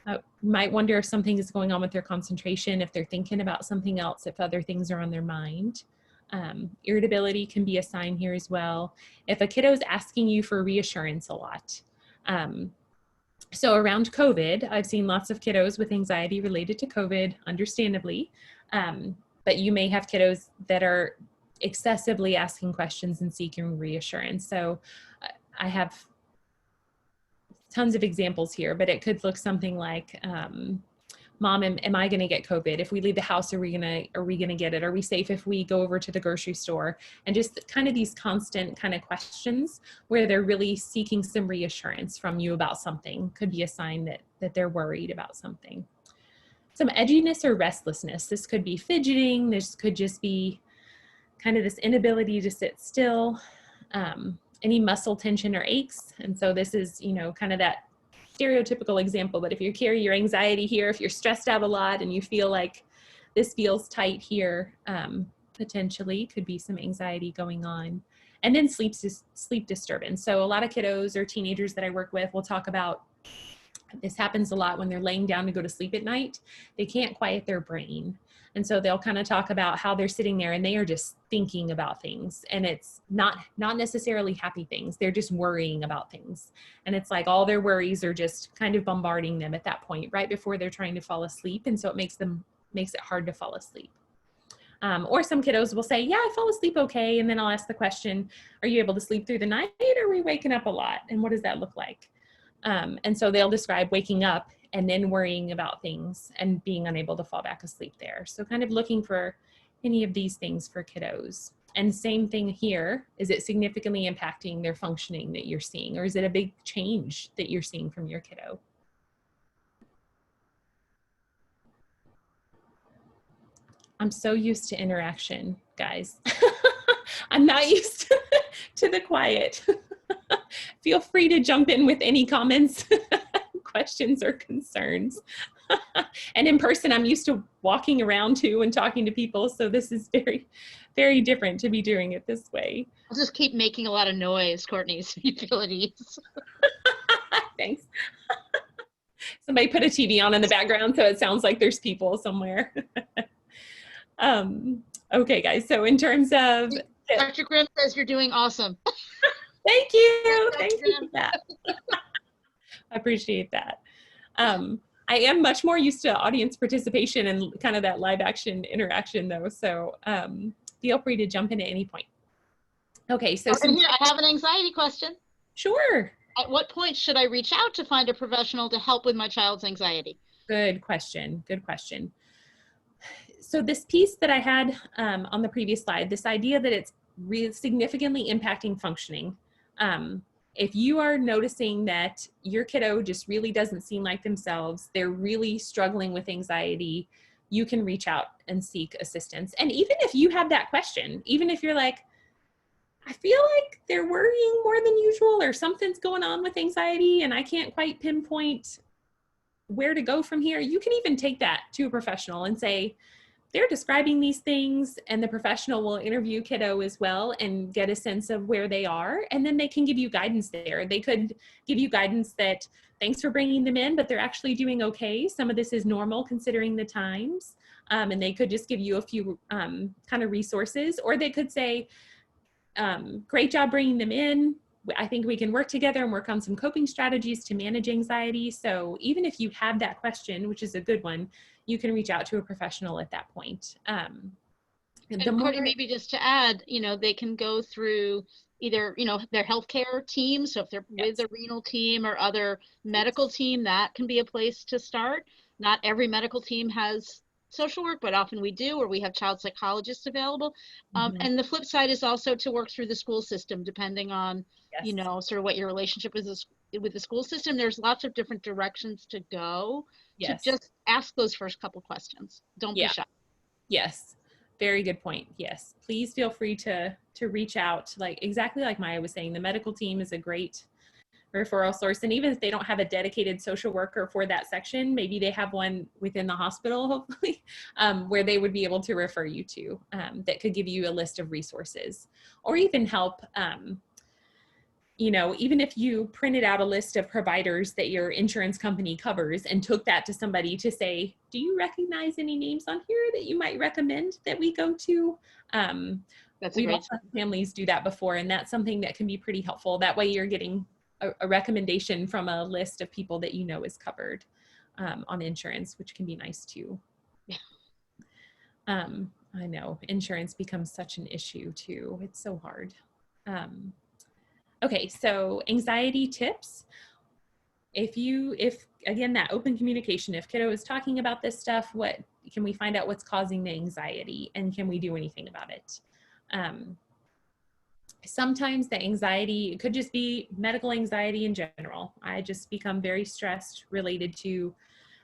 you might wonder if something is going on with their concentration, if they're thinking about something else, if other things are on their mind. Irritability can be a sign here as well. If a kiddo is asking you for reassurance a lot. So around COVID, I've seen lots of kiddos with anxiety related to COVID, understandably, but you may have kiddos that are excessively asking questions and seeking reassurance. So I have tons of examples here, but it could look something like, Mom, am I going to get COVID? If we leave the house, are we going to get it? Are we safe if we go over to the grocery store? And just kind of these constant kind of questions where they're really seeking some reassurance from you about something could be a sign that they're worried about something. Some edginess or restlessness. This could be fidgeting. This could just be kind of this inability to sit still, any muscle tension or aches. And so this is, kind of that stereotypical example, but if you carry your anxiety here, if you're stressed out a lot and you feel like this feels tight here, potentially could be some anxiety going on. And then sleep disturbance. So a lot of kiddos or teenagers that I work with will talk about, this happens a lot when they're laying down to go to sleep at night, they can't quiet their brain. And so they'll kind of talk about how they're sitting there and they are just thinking about things, and it's not necessarily happy things. They're just worrying about things. And it's like all their worries are just kind of bombarding them at that point, right before they're trying to fall asleep. And so it makes it hard to fall asleep. Or some kiddos will say, yeah, I fall asleep okay. And then I'll ask the question, are you able to sleep through the night, or are we waking up a lot? And what does that look like? And so they'll describe waking up and then worrying about things and being unable to fall back asleep there. So kind of looking for any of these things for kiddos. And same thing here, is it significantly impacting their functioning that you're seeing, or is it a big change that you're seeing from your kiddo? I'm so used to interaction, guys. I'm not used to the quiet. Feel free to jump in with any comments, questions, or concerns. And in person, I'm used to walking around too and talking to people. So this is very, very different to be doing it this way. I'll just keep making a lot of noise, Courtney, so you feel at ease. Thanks. Somebody put a TV on in the background so it sounds like there's people somewhere. Okay, guys. So in terms of... Dr. Grimm says you're doing awesome. Thank you. Thank you for that. I appreciate that. I am much more used to audience participation and kind of that live action interaction though. So feel free to jump in at any point. Okay, so I have an anxiety question. Sure. At what point should I reach out to find a professional to help with my child's anxiety? Good question. Good question. So this piece that I had on the previous slide, this idea that it's really significantly impacting functioning. If you are noticing that your kiddo just really doesn't seem like themselves, they're really struggling with anxiety, you can reach out and seek assistance. And even if you have that question, even if you're like, I feel like they're worrying more than usual, or something's going on with anxiety and I can't quite pinpoint where to go from here, you can even take that to a professional and say, they're describing these things, and the professional will interview kiddo as well and get a sense of where they are. And then they can give you guidance there. They could give you guidance that, thanks for bringing them in, but they're actually doing okay. Some of this is normal considering the times. And they could just give you a few kind of resources, or they could say, great job bringing them in. I think we can work together and work on some coping strategies to manage anxiety. So even if you have that question, which is a good one, you can reach out to a professional at that point. And Courtney, maybe just to add, they can go through either, their healthcare team. So if they're with a renal team or other medical team, that can be a place to start. Not every medical team has social work, but often we do, or we have child psychologists available. And the flip side is also to work through the school system, depending on, sort of what your relationship is with the school system. There's lots of different directions to go to just ask those first couple questions. Don't be shy. Yes. Very good point. Yes. Please feel free to reach out. Like exactly like Maya was saying, the medical team is a great referral source. And even if they don't have a dedicated social worker for that section, maybe they have one within the hospital, hopefully, where they would be able to refer you to, that could give you a list of resources or even help, even if you printed out a list of providers that your insurance company covers and took that to somebody to say, do you recognize any names on here that you might recommend that we go to? We've also had families do that before, and that's something that can be pretty helpful. That way you're getting a recommendation from a list of people that is covered on insurance, which can be nice too. I know insurance becomes such an issue too. It's so hard. Okay, so anxiety tips. If again, that open communication, if kiddo is talking about this stuff, what can we find out what's causing the anxiety and can we do anything about it? Sometimes the anxiety, it could just be medical anxiety in general. I just become very stressed related to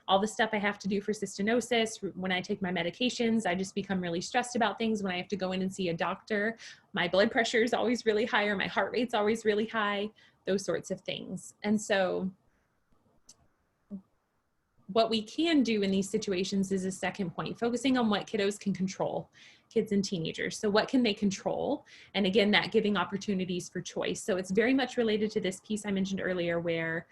all the stuff I have to do for cystinosis. When I take my medications, I just become really stressed about things. When I have to go in and see a doctor, my blood pressure is always really high or my heart rate's always really high, those sorts of things. And so what we can do in these situations is a second point, focusing on what kiddos can control, kids and teenagers. So what can they control? And again, that giving opportunities for choice. So it's very much related to this piece I mentioned earlier where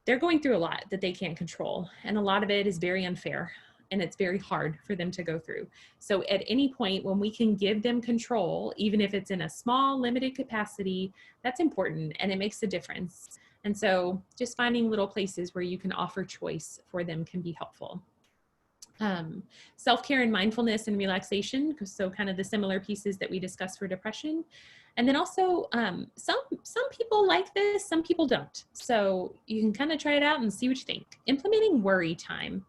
they're going through a lot that they can't control. And a lot of it is very unfair and it's very hard for them to go through. So at any point when we can give them control, even if it's in a small, limited capacity, that's important and it makes a difference. And so just finding little places where you can offer choice for them can be helpful. Self-care and mindfulness and relaxation, so kind of the similar pieces that we discussed for depression. And then also some people like this, some people don't. So you can kind of try it out and see what you think. Implementing worry time.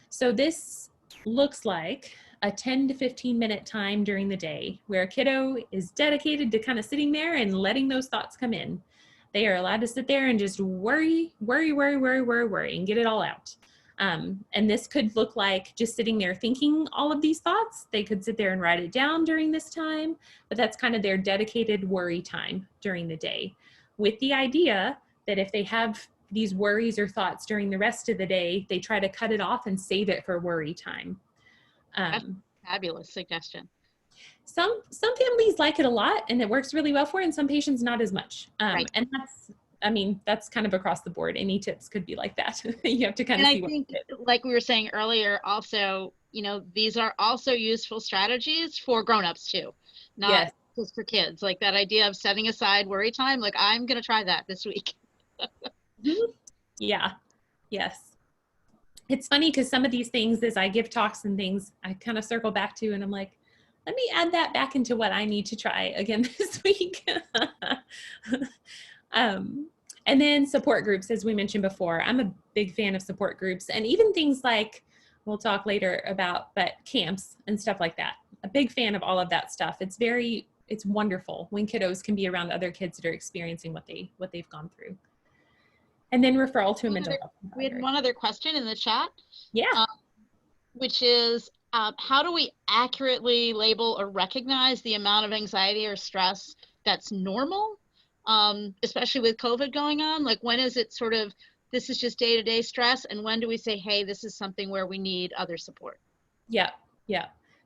So this looks like a 10 to 15 minute time during the day where a kiddo is dedicated to kind of sitting there and letting those thoughts come in. They are allowed to sit there and just worry, and get it all out. And this could look like just sitting there thinking all of these thoughts. They could sit there and write it down during this time, but that's kind of their dedicated worry time during the day, with the idea that if they have these worries or thoughts during the rest of the day, they try to cut it off and save it for worry time. That's a fabulous suggestion. Some families like it a lot and it works really well for, and some patients not as much. Right. And that's kind of across the board. Any tips could be like that. You have to kind of see. And I think, like we were saying earlier, also, these are also useful strategies for grown-ups too, not just for kids. Like that idea of setting aside worry time. Like I'm going to try that this week. Yeah. Yes. It's funny because some of these things, as I give talks and things, I kind of circle back to, and I'm like, let me add that back into what I need to try again this week. And then support groups, as we mentioned before, I'm a big fan of support groups, and even things like, we'll talk later about, but camps and stuff like that. A big fan of all of that stuff. It's wonderful when kiddos can be around other kids that are experiencing what they've gone through. And then referral to a mental health provider. We had one other question in the chat. Yeah. Which is, how do we accurately label or recognize the amount of anxiety or stress that's normal, especially with COVID going on? Like when is it sort of, this is just day-to-day stress, and when do we say, hey, this is something where we need other support? Yeah.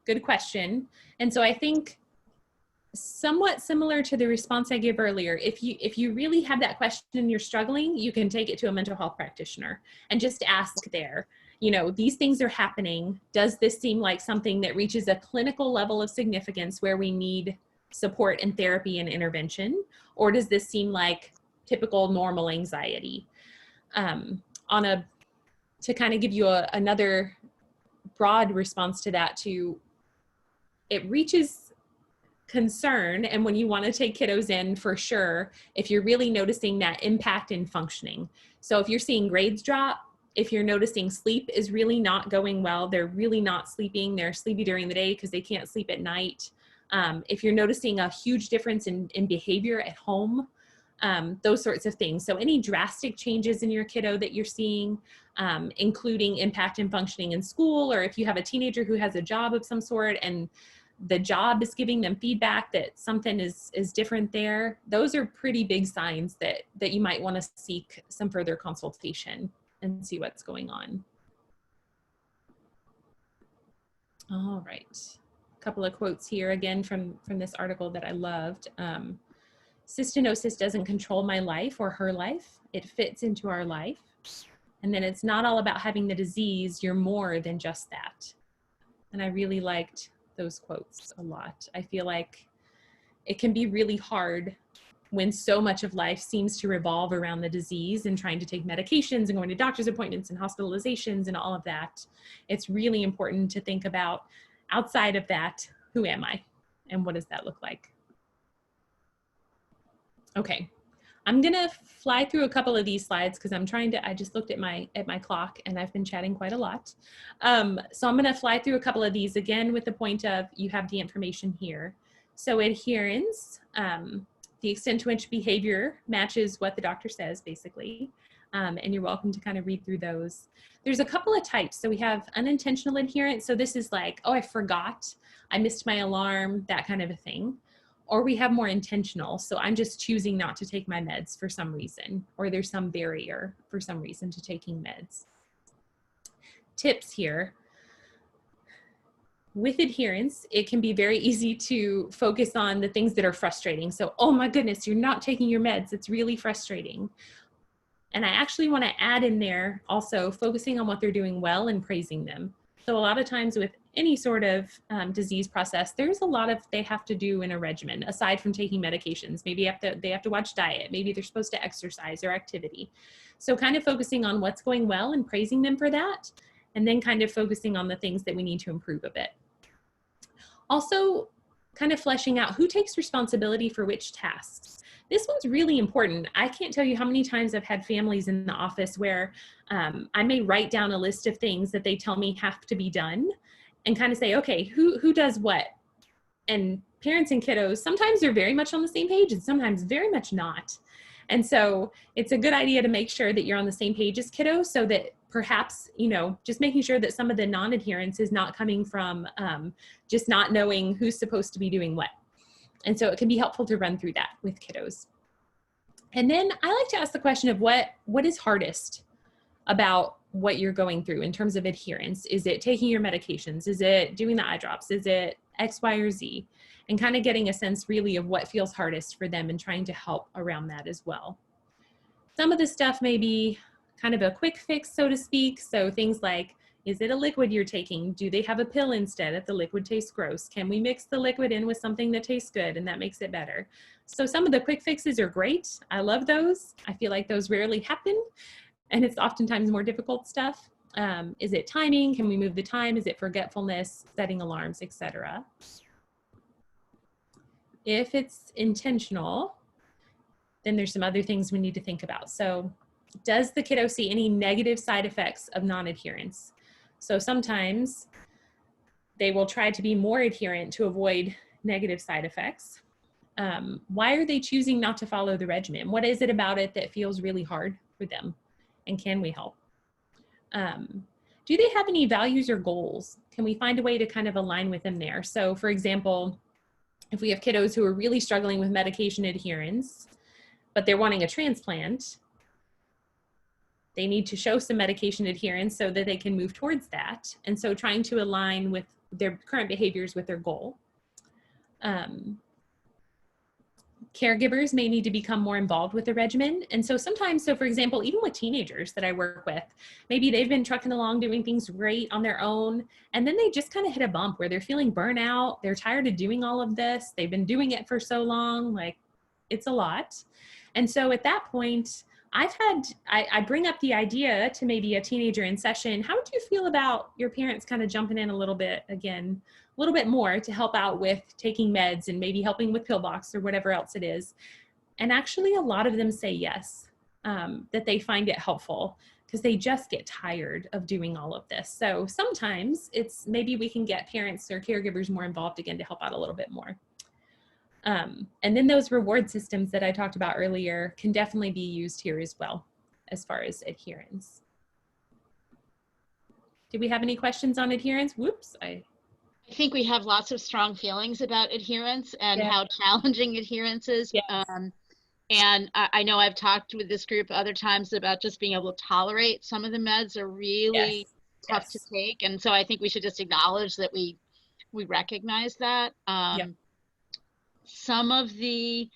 Good question. And so I think somewhat similar to the response I gave earlier, if you really have that question and you're struggling, you can take it to a mental health practitioner and just ask there, these things are happening. Does this seem like something that reaches a clinical level of significance where we need support and therapy and intervention? Or does this seem like typical normal anxiety? To kind of give you another broad response to that too, it reaches concern, and when you want to take kiddos in, for sure, if you're really noticing that impact in functioning. So if you're seeing grades drop, if you're noticing sleep is really not going well, they're really not sleeping, they're sleepy during the day because they can't sleep at night. If you're noticing a huge difference in behavior at home, those sorts of things. So any drastic changes in your kiddo that you're seeing, including impact in functioning in school, or if you have a teenager who has a job of some sort and the job is giving them feedback that something is different there, those are pretty big signs that you might want to seek some further consultation and see what's going on. All right, a couple of quotes here again from this article that I loved. Cystinosis doesn't control my life or her life. It fits into our life. And then it's not all about having the disease. You're more than just that. And I really liked those quotes a lot. I feel like it can be really hard when so much of life seems to revolve around the disease and trying to take medications and going to doctor's appointments and hospitalizations and all of that. It's really important to think about, outside of that, who am I and what does that look like? Okay, I'm gonna fly through a couple of these slides because I just looked at my clock and I've been chatting quite a lot. So I'm gonna fly through a couple of these again with the point of you have the information here. So adherence, the extent to which behavior matches what the doctor says, basically. And you're welcome to kind of read through those. There's a couple of types. So we have unintentional adherence. So this is like, oh, I forgot, I missed my alarm, that kind of a thing. Or we have more intentional. So I'm just choosing not to take my meds for some reason, or there's some barrier for some reason to taking meds. Tips here. With adherence, it can be very easy to focus on the things that are frustrating. So, oh my goodness, you're not taking your meds. It's really frustrating. And I actually want to add in there also focusing on what they're doing well and praising them. So a lot of times with any sort of disease process, there's a lot of they have to do in a regimen aside from taking medications. Maybe they have to watch diet. Maybe they're supposed to exercise or activity. So kind of focusing on what's going well and praising them for that, and then kind of focusing on the things that we need to improve a bit. Also, kind of fleshing out who takes responsibility for which tasks. This one's really important. I can't tell you how many times I've had families in the office where I may write down a list of things that they tell me have to be done and kind of say, okay, who does what? And parents and kiddos, sometimes they're very much on the same page and sometimes very much not. And so it's a good idea to make sure that you're on the same page as kiddos so that perhaps, just making sure that some of the non-adherence is not coming from just not knowing who's supposed to be doing what. And so it can be helpful to run through that with kiddos. And then I like to ask the question of what is hardest about what you're going through in terms of adherence. Is it taking your medications? Is it doing the eye drops? Is it X, Y, or Z? And kind of getting a sense really of what feels hardest for them and trying to help around that as well. Some of the stuff may be kind of a quick fix, so to speak. So things like, is it a liquid you're taking? Do they have a pill instead if the liquid tastes gross? Can we mix the liquid in with something that tastes good and that makes it better? So some of the quick fixes are great. I love those. I feel like those rarely happen and it's oftentimes more difficult stuff. Is it timing? Can we move the time? Is it forgetfulness, setting alarms, etc.? If it's intentional, then there's some other things we need to think about. So does the kiddo see any negative side effects of non-adherence? So sometimes they will try to be more adherent to avoid negative side effects. Why are they choosing not to follow the regimen? What is it about it that feels really hard for them? And can we help? Do they have any values or goals? Can we find a way to kind of align with them there? So for example, if we have kiddos who are really struggling with medication adherence, but they're wanting a transplant, they need to show some medication adherence so that they can move towards that. And so trying to align with their current behaviors with their goal. Caregivers may need to become more involved with the regimen. And so sometimes, so for example, even with teenagers that I work with, maybe they've been trucking along doing things great on their own, and then they just kind of hit a bump where they're feeling burnout. They're tired of doing all of this. They've been doing it for so long, like it's a lot. And so at that point, I bring up the idea to maybe a teenager in session. How would you feel about your parents kind of jumping in a little bit again, a little bit more to help out with taking meds and maybe helping with pillbox or whatever else it is? And actually a lot of them say yes, that they find it helpful because they just get tired of doing all of this. So sometimes it's maybe we can get parents or caregivers more involved again to help out a little bit more. And then those reward systems that I talked about earlier can definitely be used here as well, as far as adherence. Do we have any questions on adherence? Whoops. I think we have lots of strong feelings about adherence and Yeah. how challenging adherence is. Yes. And I know I've talked with this group other times about just being able to tolerate some of the meds are really tough to take. And so I think we should just acknowledge that we recognize that. Yep. Some of the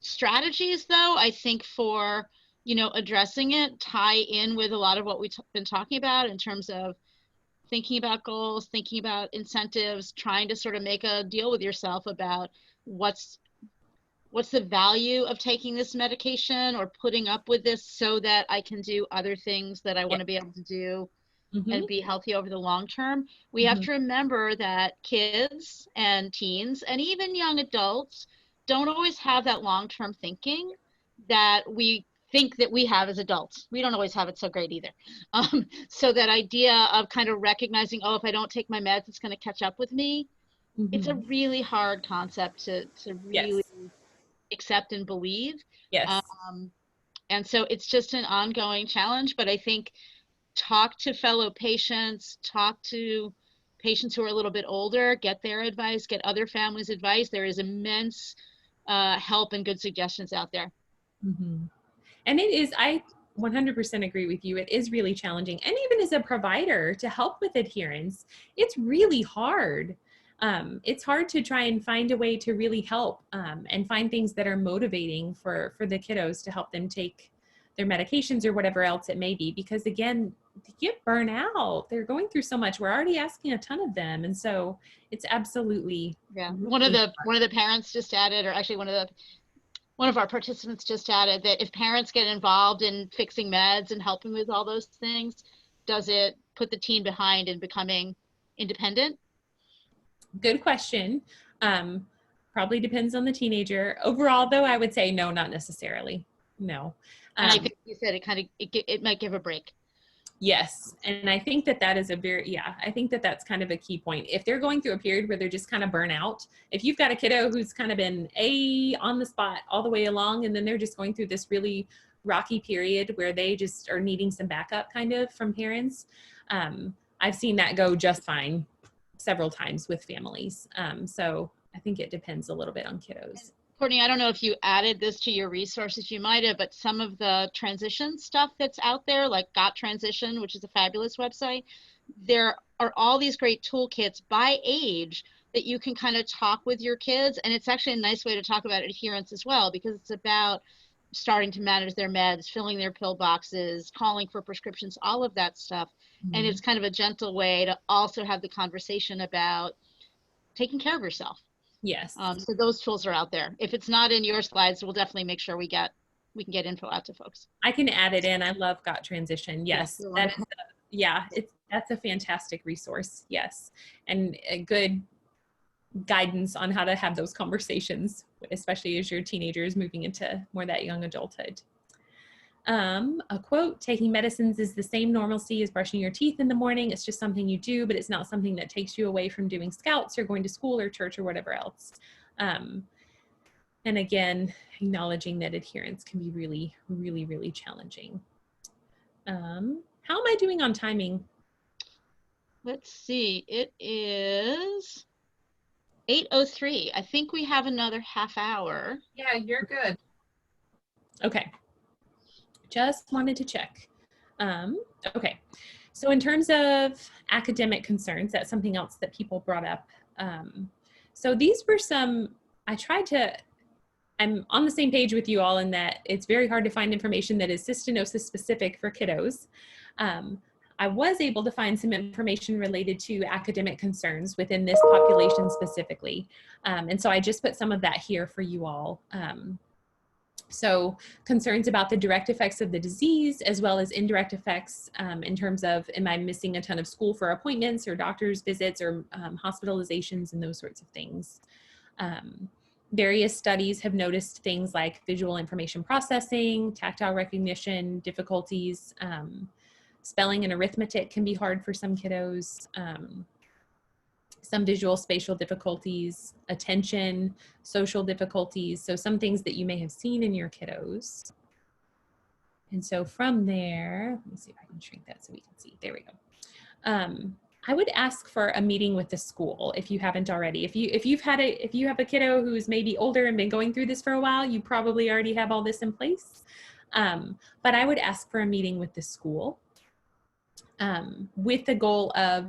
strategies, though, I think for, addressing it tie in with a lot of what we've been talking about in terms of thinking about goals, thinking about incentives, trying to sort of make a deal with yourself about what's the value of taking this medication or putting up with this so that I can do other things that I want to be able to do and be healthy over the long term. We have to remember that kids and teens and even young adults don't always have that long-term thinking that we think that we have as adults. We don't always have it so great either. So that idea of kind of recognizing, oh, if I don't take my meds, it's going to catch up with me. It's a really hard concept to really accept and believe. Yes. And so it's just an ongoing challenge, but I think talk to fellow patients, talk to patients who are a little bit older, get their advice, get other families' advice. There is immense help and good suggestions out there. And it is, I 100% agree with you. It is really challenging. And even as a provider to help with adherence, it's really hard. It's hard to try and find a way to really help and find things that are motivating for the kiddos to help them take their medications or whatever else it may be, because again, they get burnt out. They're going through so much. We're already asking a ton of them. And so it's absolutely. Yeah. Really one of the parents just added, or actually one of our participants just added that if parents get involved in fixing meds and helping with all those things, does it put the teen behind in becoming independent? Good question. Probably depends on the teenager. Overall, though, I would say no, not necessarily. No. And I think you said it might give a break. Yes. And I think that is I think that's kind of a key point. If they're going through a period where they're just kind of burnt out, if you've got a kiddo who's kind of been on the spot all the way along, and then they're just going through this really rocky period where they just are needing some backup kind of from parents, I've seen that go just fine several times with families. So I think it depends a little bit on kiddos. Courtney, I don't know if you added this to your resources, you might have, but some of the transition stuff that's out there, like Got Transition, which is a fabulous website, there are all these great toolkits by age that you can kind of talk with your kids. And it's actually a nice way to talk about adherence as well, because it's about starting to manage their meds, filling their pill boxes, calling for prescriptions, all of that stuff. And it's kind of a gentle way to also have the conversation about taking care of yourself. Yes. So those tools are out there. If it's not in your slides, we'll definitely make sure we can get info out to folks. I can add it in. I love Got Transition. Yes. That's a fantastic resource. Yes. And a good guidance on how to have those conversations, especially as your teenager is moving into more that young adulthood. A quote, taking medicines is the same normalcy as brushing your teeth in the morning. It's just something you do, but it's not something that takes you away from doing scouts or going to school or church or whatever else. And again, acknowledging that adherence can be really, really, really challenging. How am I doing on timing? Let's see, it is 8:03. I think we have another half hour. Yeah, you're good. Okay. Just wanted to check. Okay. So in terms of academic concerns, that's something else that people brought up. So these were I tried to I'm on the same page with you all in that it's very hard to find information that is cystinosis specific for kiddos. I was able to find some information related to academic concerns within this population specifically. And so I just put some of that here for you all. So concerns about the direct effects of the disease, as well as indirect effects in terms of, am I missing a ton of school for appointments or doctor's visits or hospitalizations and those sorts of things. Various studies have noticed things like visual information processing, tactile recognition, difficulties, spelling and arithmetic can be hard for some kiddos. Some visual spatial difficulties, attention, social difficulties. So some things that you may have seen in your kiddos. And so from there, let me see if I can shrink that so we can see. There we go. I would ask for a meeting with the school if you haven't already. If you have a kiddo who's maybe older and been going through this for a while, you probably already have all this in place. But I would ask for a meeting with the school with the goal of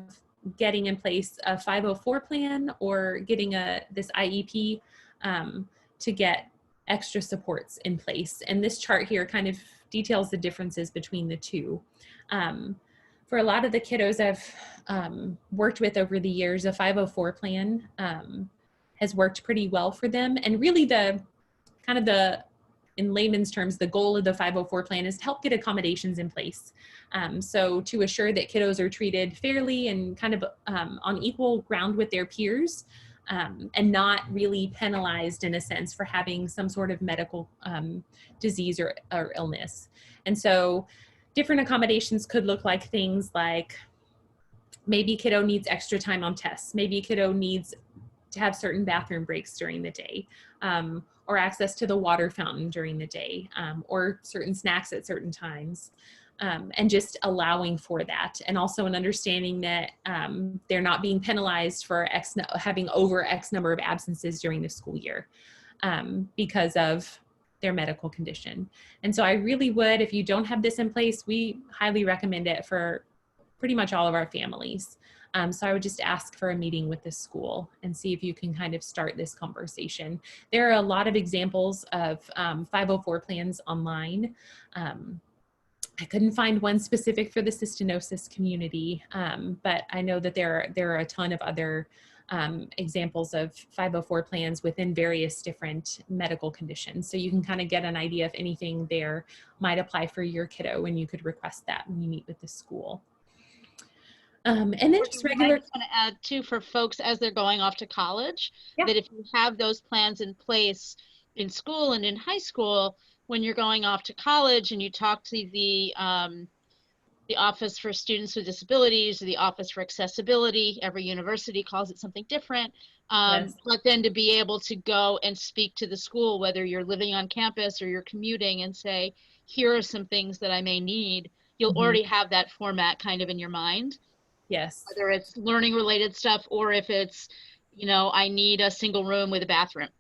getting in place a 504 plan or getting this IEP to get extra supports in place. And this chart here kind of details the differences between the two. For a lot of the kiddos I've worked with over the years, a 504 plan has worked pretty well for them. And really in layman's terms, the goal of the 504 plan is to help get accommodations in place. So to assure that kiddos are treated fairly and kind of on equal ground with their peers and not really penalized in a sense for having some sort of medical disease or illness. And so different accommodations could look like things like maybe kiddo needs extra time on tests. Maybe kiddo needs to have certain bathroom breaks during the day. Or access to the water fountain during the day, or certain snacks at certain times, and just allowing for that. And also an understanding that they're not being penalized for having over X number of absences during the school year because of their medical condition. And so I really would, if you don't have this in place, we highly recommend it for pretty much all of our families. So I would just ask for a meeting with the school and see if you can kind of start this conversation. There are a lot of examples of 504 plans online. I couldn't find one specific for the cystinosis community, but I know that there are a ton of other examples of 504 plans within various different medical conditions. So you can kind of get an idea if anything there might apply for your kiddo, and you could request that when you meet with the school. And then just regular. I just want to add too, for folks as they're going off to college, Yeah. that if you have those plans in place in school and in high school, when you're going off to college and you talk to the Office for Students with Disabilities or the Office for Accessibility, every university calls it something different, Yes. but then to be able to go and speak to the school, whether you're living on campus or you're commuting, and say, here are some things that I may need, you'll already have that format kind of in your mind. Yes. Whether it's learning related stuff or if it's, I need a single room with a bathroom.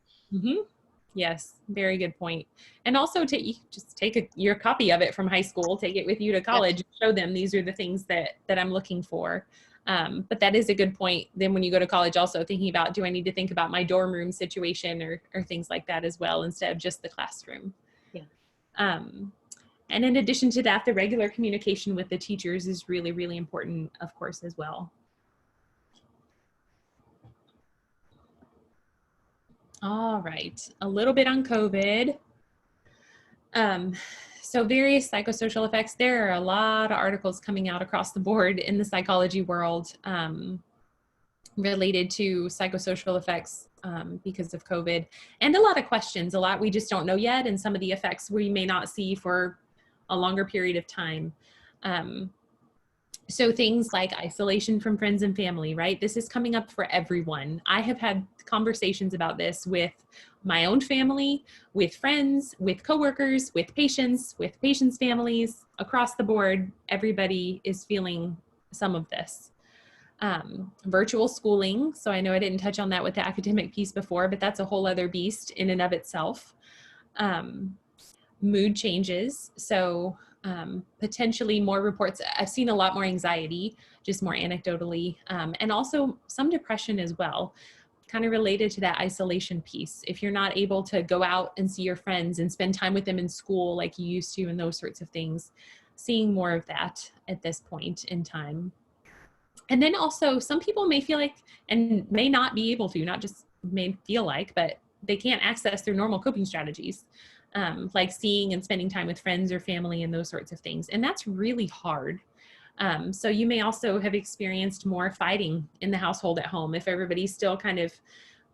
Yes, very good point. And also just take your copy of it from high school, take it with you to college, and show them these are the things that I'm looking for. But that is a good point. Then when you go to college, also thinking about, do I need to think about my dorm room situation or things like that as well, instead of just the classroom. Yeah. And in addition to that, the regular communication with the teachers is really, really important, of course, as well. All right, a little bit on COVID. So various psychosocial effects. There are a lot of articles coming out across the board in the psychology world related to psychosocial effects because of COVID, and a lot of questions, a lot we just don't know yet, and some of the effects we may not see for a longer period of time. So things like isolation from friends and family, right? This is coming up for everyone. I have had conversations about this with my own family, with friends, with coworkers, with patients' families, across the board. Everybody is feeling some of this. Virtual schooling. So I know I didn't touch on that with the academic piece before, but that's a whole other beast in and of itself. Mood changes. So potentially more reports. I've seen a lot more anxiety, just more anecdotally, and also some depression as well. kind of related to that isolation piece. If you're not able to go out and see your friends and spend time with them in school like you used to and those sorts of things, seeing more of that at this point in time. And then also some people may feel like, and may not be able to, not just may feel like, but they can't access their normal coping strategies, like seeing and spending time with friends or family and those sorts of things. And that's really hard. So you may also have experienced more fighting in the household at home. If everybody's still kind of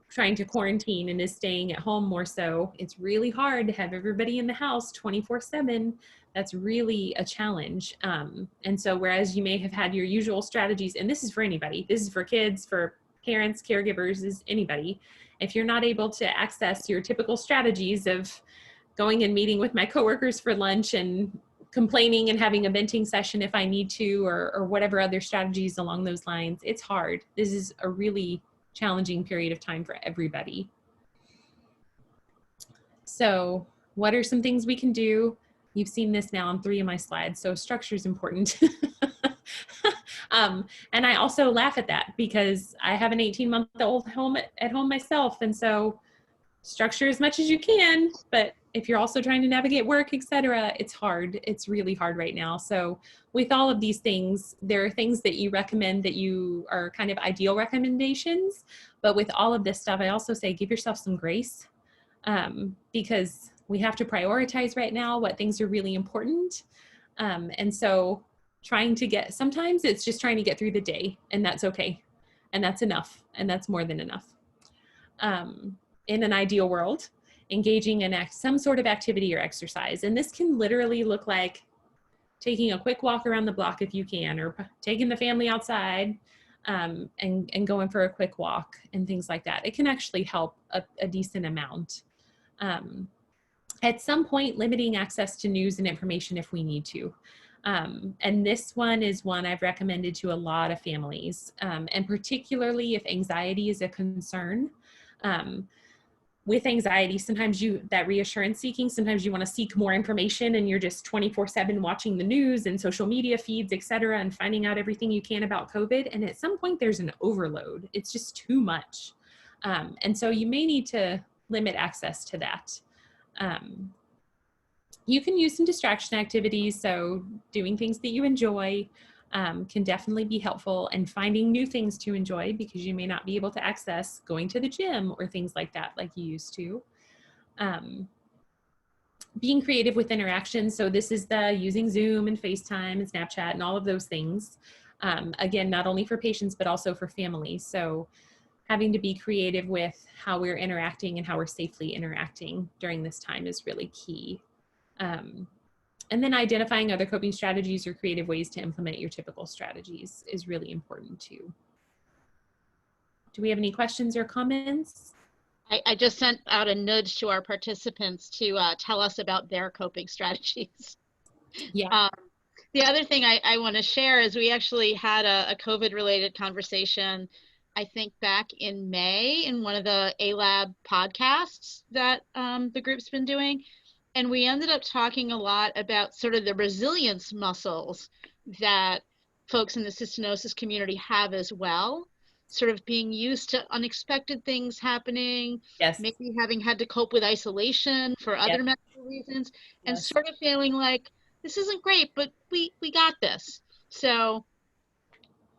trying to quarantine and is staying at home more so, it's really hard to have everybody in the house 24/7. That's really a challenge. And so whereas you may have had your usual strategies, and this is for anybody, this is for kids, for parents, caregivers, is anybody. If you're not able to access your typical strategies of going and meeting with my coworkers for lunch and complaining and having a venting session if I need to, or whatever other strategies along those lines, it's hard. This is a really challenging period of time for everybody. So what are some things we can do? You've seen this now on 3 of my slides. So structure is important. And I also laugh at that because I have an 18-month-old at home myself. And so structure as much as you can, but if you're also trying to navigate work, etc., it's hard. It's really hard right now. So with all of these things, there are things that you recommend that you are kind of ideal recommendations. But with all of this stuff, I also say give yourself some grace, because we have to prioritize right now what things are really important. And so sometimes it's just trying to get through the day, and that's okay. And that's enough. And that's more than enough. In an ideal world, engaging in some sort of activity or exercise. And this can literally look like taking a quick walk around the block if you can, or taking the family outside and going for a quick walk and things like that. It can actually help a decent amount. At some point, limiting access to news and information if we need to. And this one is one I've recommended to a lot of families, and particularly if anxiety is a concern. With anxiety, sometimes that reassurance seeking, sometimes you want to seek more information and you're just 24/7 watching the news and social media feeds, etc., and finding out everything you can about COVID. And at some point there's an overload. It's just too much. And so you may need to limit access to that. You can use some distraction activities. So doing things that you enjoy can definitely be helpful, and finding new things to enjoy because you may not be able to access going to the gym or things like that like you used to. Being creative with interactions. So this is the using Zoom and FaceTime and Snapchat and all of those things. Again, not only for patients, but also for families. So having to be creative with how we're interacting and how we're safely interacting during this time is really key. And then identifying other coping strategies or creative ways to implement your typical strategies is really important too. Do we have any questions or comments? I just sent out a nudge to our participants to tell us about their coping strategies. Yeah. The other thing I want to share is we actually had a COVID-related conversation, I think back in May, in one of the A-Lab podcasts that the group's been doing. And we ended up talking a lot about sort of the resilience muscles that folks in the cystinosis community have as well, sort of being used to unexpected things happening, Yes. maybe having had to cope with isolation for other medical reasons, and Yes. sort of feeling like, this isn't great, but we got this. So,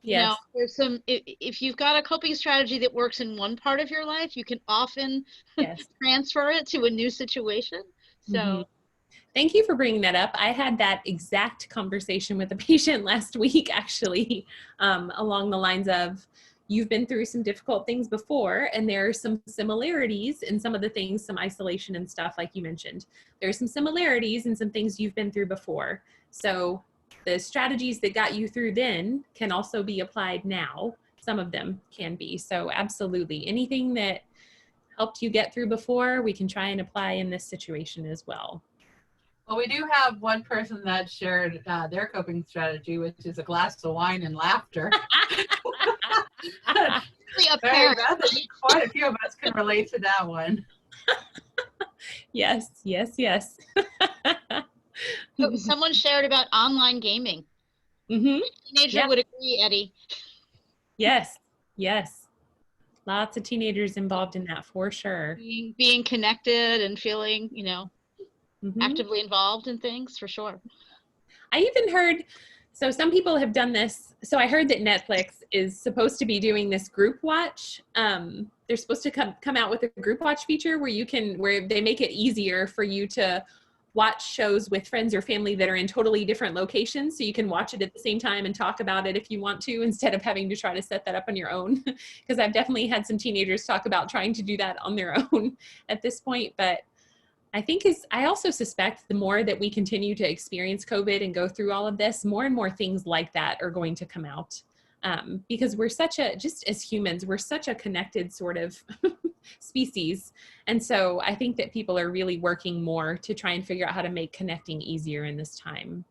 you know, there's some, if you've got a coping strategy that works in one part of your life, you can often transfer it to a new situation. So thank you for bringing that up. I had that exact conversation with a patient last week, actually, along the lines of, you've been through some difficult things before, and there are some similarities in some of the things, some isolation and stuff like you mentioned. There's some similarities in some things you've been through before. So the strategies that got you through then can also be applied now. Some of them can be. So absolutely, anything that helped you get through before, we can try and apply in this situation as well. Well, we do have one person that shared their coping strategy, which is a glass of wine and laughter. Very bad. Quite a few of us can relate to that one. Yes, yes, yes. Someone shared about online gaming. Mm-hmm. A teenager would agree, Eddie. Yes, yes. Lots of teenagers involved in that for sure. Being connected and feeling, Mhm. actively involved in things for sure. I even heard, so some people have done this. So I heard that Netflix is supposed to be doing this group watch. They're supposed to come out with a group watch feature where they make it easier for you to watch shows with friends or family that are in totally different locations. So you can watch it at the same time and talk about it if you want to, instead of having to try to set that up on your own. Because I've definitely had some teenagers talk about trying to do that on their own at this point. But I also suspect the more that we continue to experience COVID and go through all of this, more and more things like that are going to come out. Because we're just as humans, we're such a connected sort of species. And so I think that people are really working more to try and figure out how to make connecting easier in this time.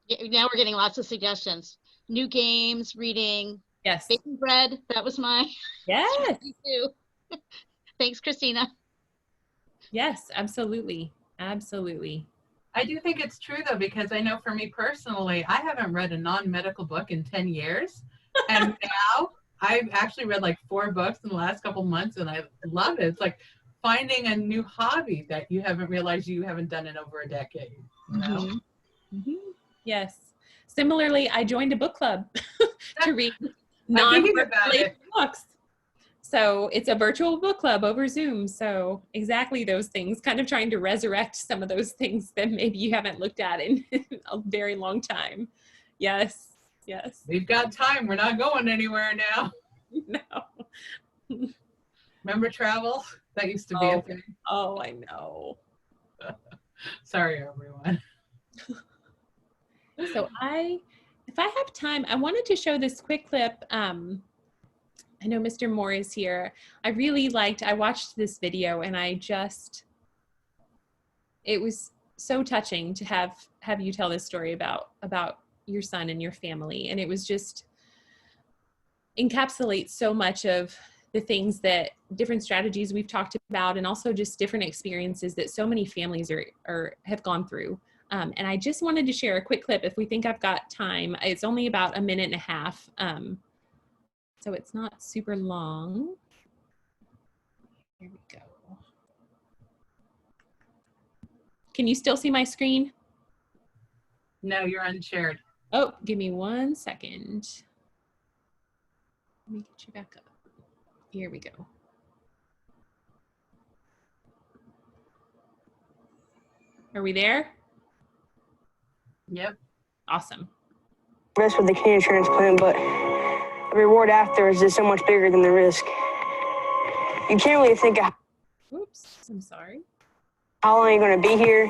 Now we're getting lots of suggestions. New games, reading, Yes. baking bread. That was my Yes. too. Thanks, Christina. Yes, absolutely. Absolutely. I do think it's true though, because I know for me personally, I haven't read a non-medical book in 10 years. And now I've actually read like 4 books in the last couple months and I love it. It's like finding a new hobby that you haven't realized you haven't done in over a decade. You know? Mm-hmm. Mm-hmm. Yes. Similarly, I joined a book club to read non-related books. So it's a virtual book club over Zoom. So exactly those things, kind of trying to resurrect some of those things that maybe you haven't looked at in a very long time. Yes. Yes. We've got time. We're not going anywhere now. No. Remember travel? That used to be a thing. Oh, I know. Sorry, everyone. So if I have time, I wanted to show this quick clip. I know Mr. Moore is here. I watched this video and it was so touching to have you tell this story about your son and your family. And it was just encapsulates so much of the things that different strategies we've talked about, and also just different experiences that so many families have gone through. And I just wanted to share a quick clip if we think I've got time. It's only about 1.5 minutes. So it's not super long. Here we go. Can you still see my screen? No, you're unshared. Oh, give me 1 second. Let me get you back up. Here we go. Are we there? Yep. Awesome. Risk with the kidney transplant, but the reward after is just so much bigger than the risk. You can't really think of Oops, I'm sorry. how long you're going to be here.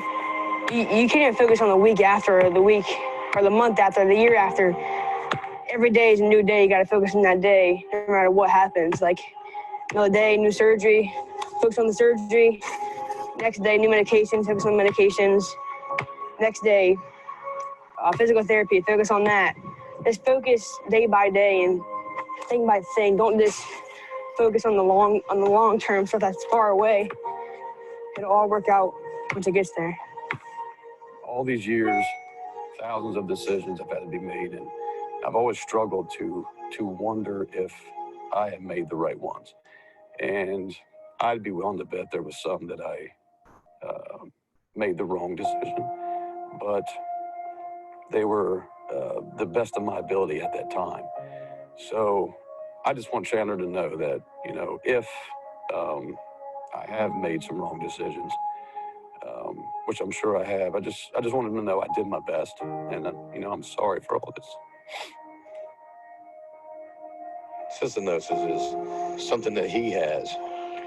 You can't even focus on the week after, or the week, or the month after, the year after. Every day is a new day. You got to focus on that day, no matter what happens. Like, another day, new surgery, focus on the surgery. Next day, new medications, focus on medications. Next day, physical therapy, focus on that. Just focus day by day and thing by thing. Don't just focus on the long term stuff that's far away. It'll all work out once it gets there. All these years, thousands of decisions have had to be made, and I've always struggled to wonder if I have made the right ones. And I'd be willing to bet there was some that I made the wrong decision, but they were the best of my ability at that time. So I just want Chandler to know that, if I have made some wrong decisions, which I'm sure I have, I just want him to know I did my best, and I'm sorry for all this. Cystinosis is something that he has.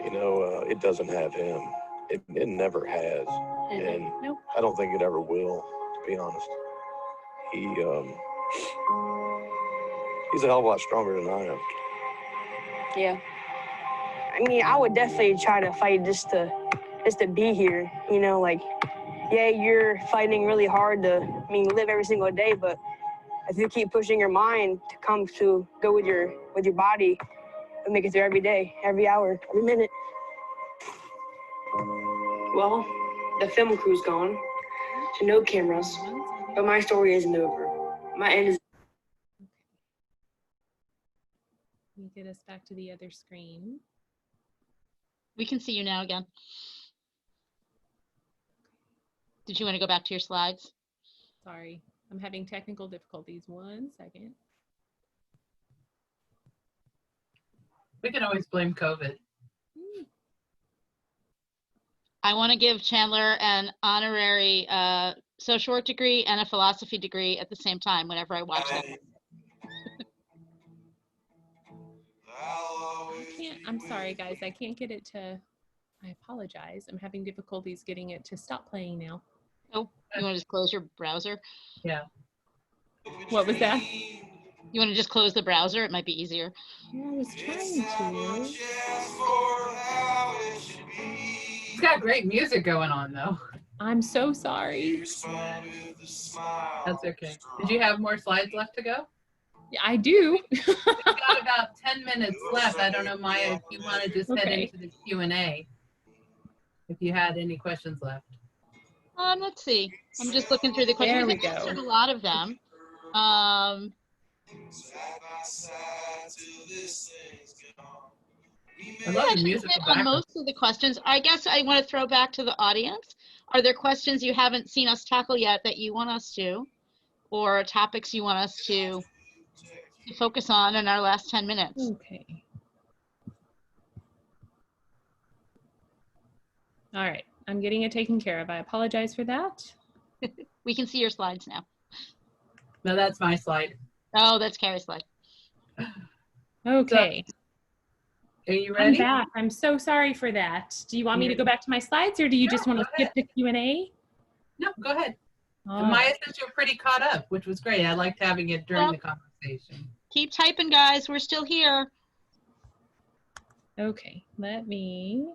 It doesn't have him. It never has, and Nope. I don't think it ever will, to be honest. He's a hell of a lot stronger than I am. Yeah. I mean, I would definitely try to fight just to be here. Yeah, you're fighting really hard to live every single day, but if you keep pushing your mind to go with your body, you'll make it through every day, every hour, every minute. Well, the film crew's gone, so no cameras, but my story isn't over. My end is... Let me get us back to the other screen. We can see you now again. Did you want to go back to your slides? Sorry, I'm having technical difficulties. 1 second. We can always blame COVID. I want to give Chandler an honorary social work degree and a philosophy degree at the same time whenever I watch that. I'm sorry, guys. I can't get it to, I apologize. I'm having difficulties getting it to stop playing now. Oh, you want to just close your browser? Yeah. What was that? You want to just close the browser? It might be easier. Yeah, I was trying to. It's got great music going on, though. I'm so sorry. That's okay. Did you have more slides left to go? Yeah, I do. We've got about 10 minutes left. I don't know, Maya, if you want to just head Okay. into the Q&A, if you had any questions left. Let's see. I'm just looking through the questions. There we We've go. answered a lot of them. I love the Actually musical hit on background. most of the questions. I guess I want to throw back to the audience. Are there questions you haven't seen us tackle yet that you want us to, or topics you want us to focus on in our last 10 minutes? Okay. All right. I'm getting it taken care of. I apologize for that. We can see your slides now. No, that's my slide. Oh, that's Carrie's slide. Okay. Are you I'm ready? back. I'm so sorry for that. Do you want me to go back to my slides, or do you just want to go skip the Q&A? No, go ahead. All Maya right. said you're pretty caught up, which was great. I liked having it during the conversation. Keep typing, guys. We're still here. Okay, let me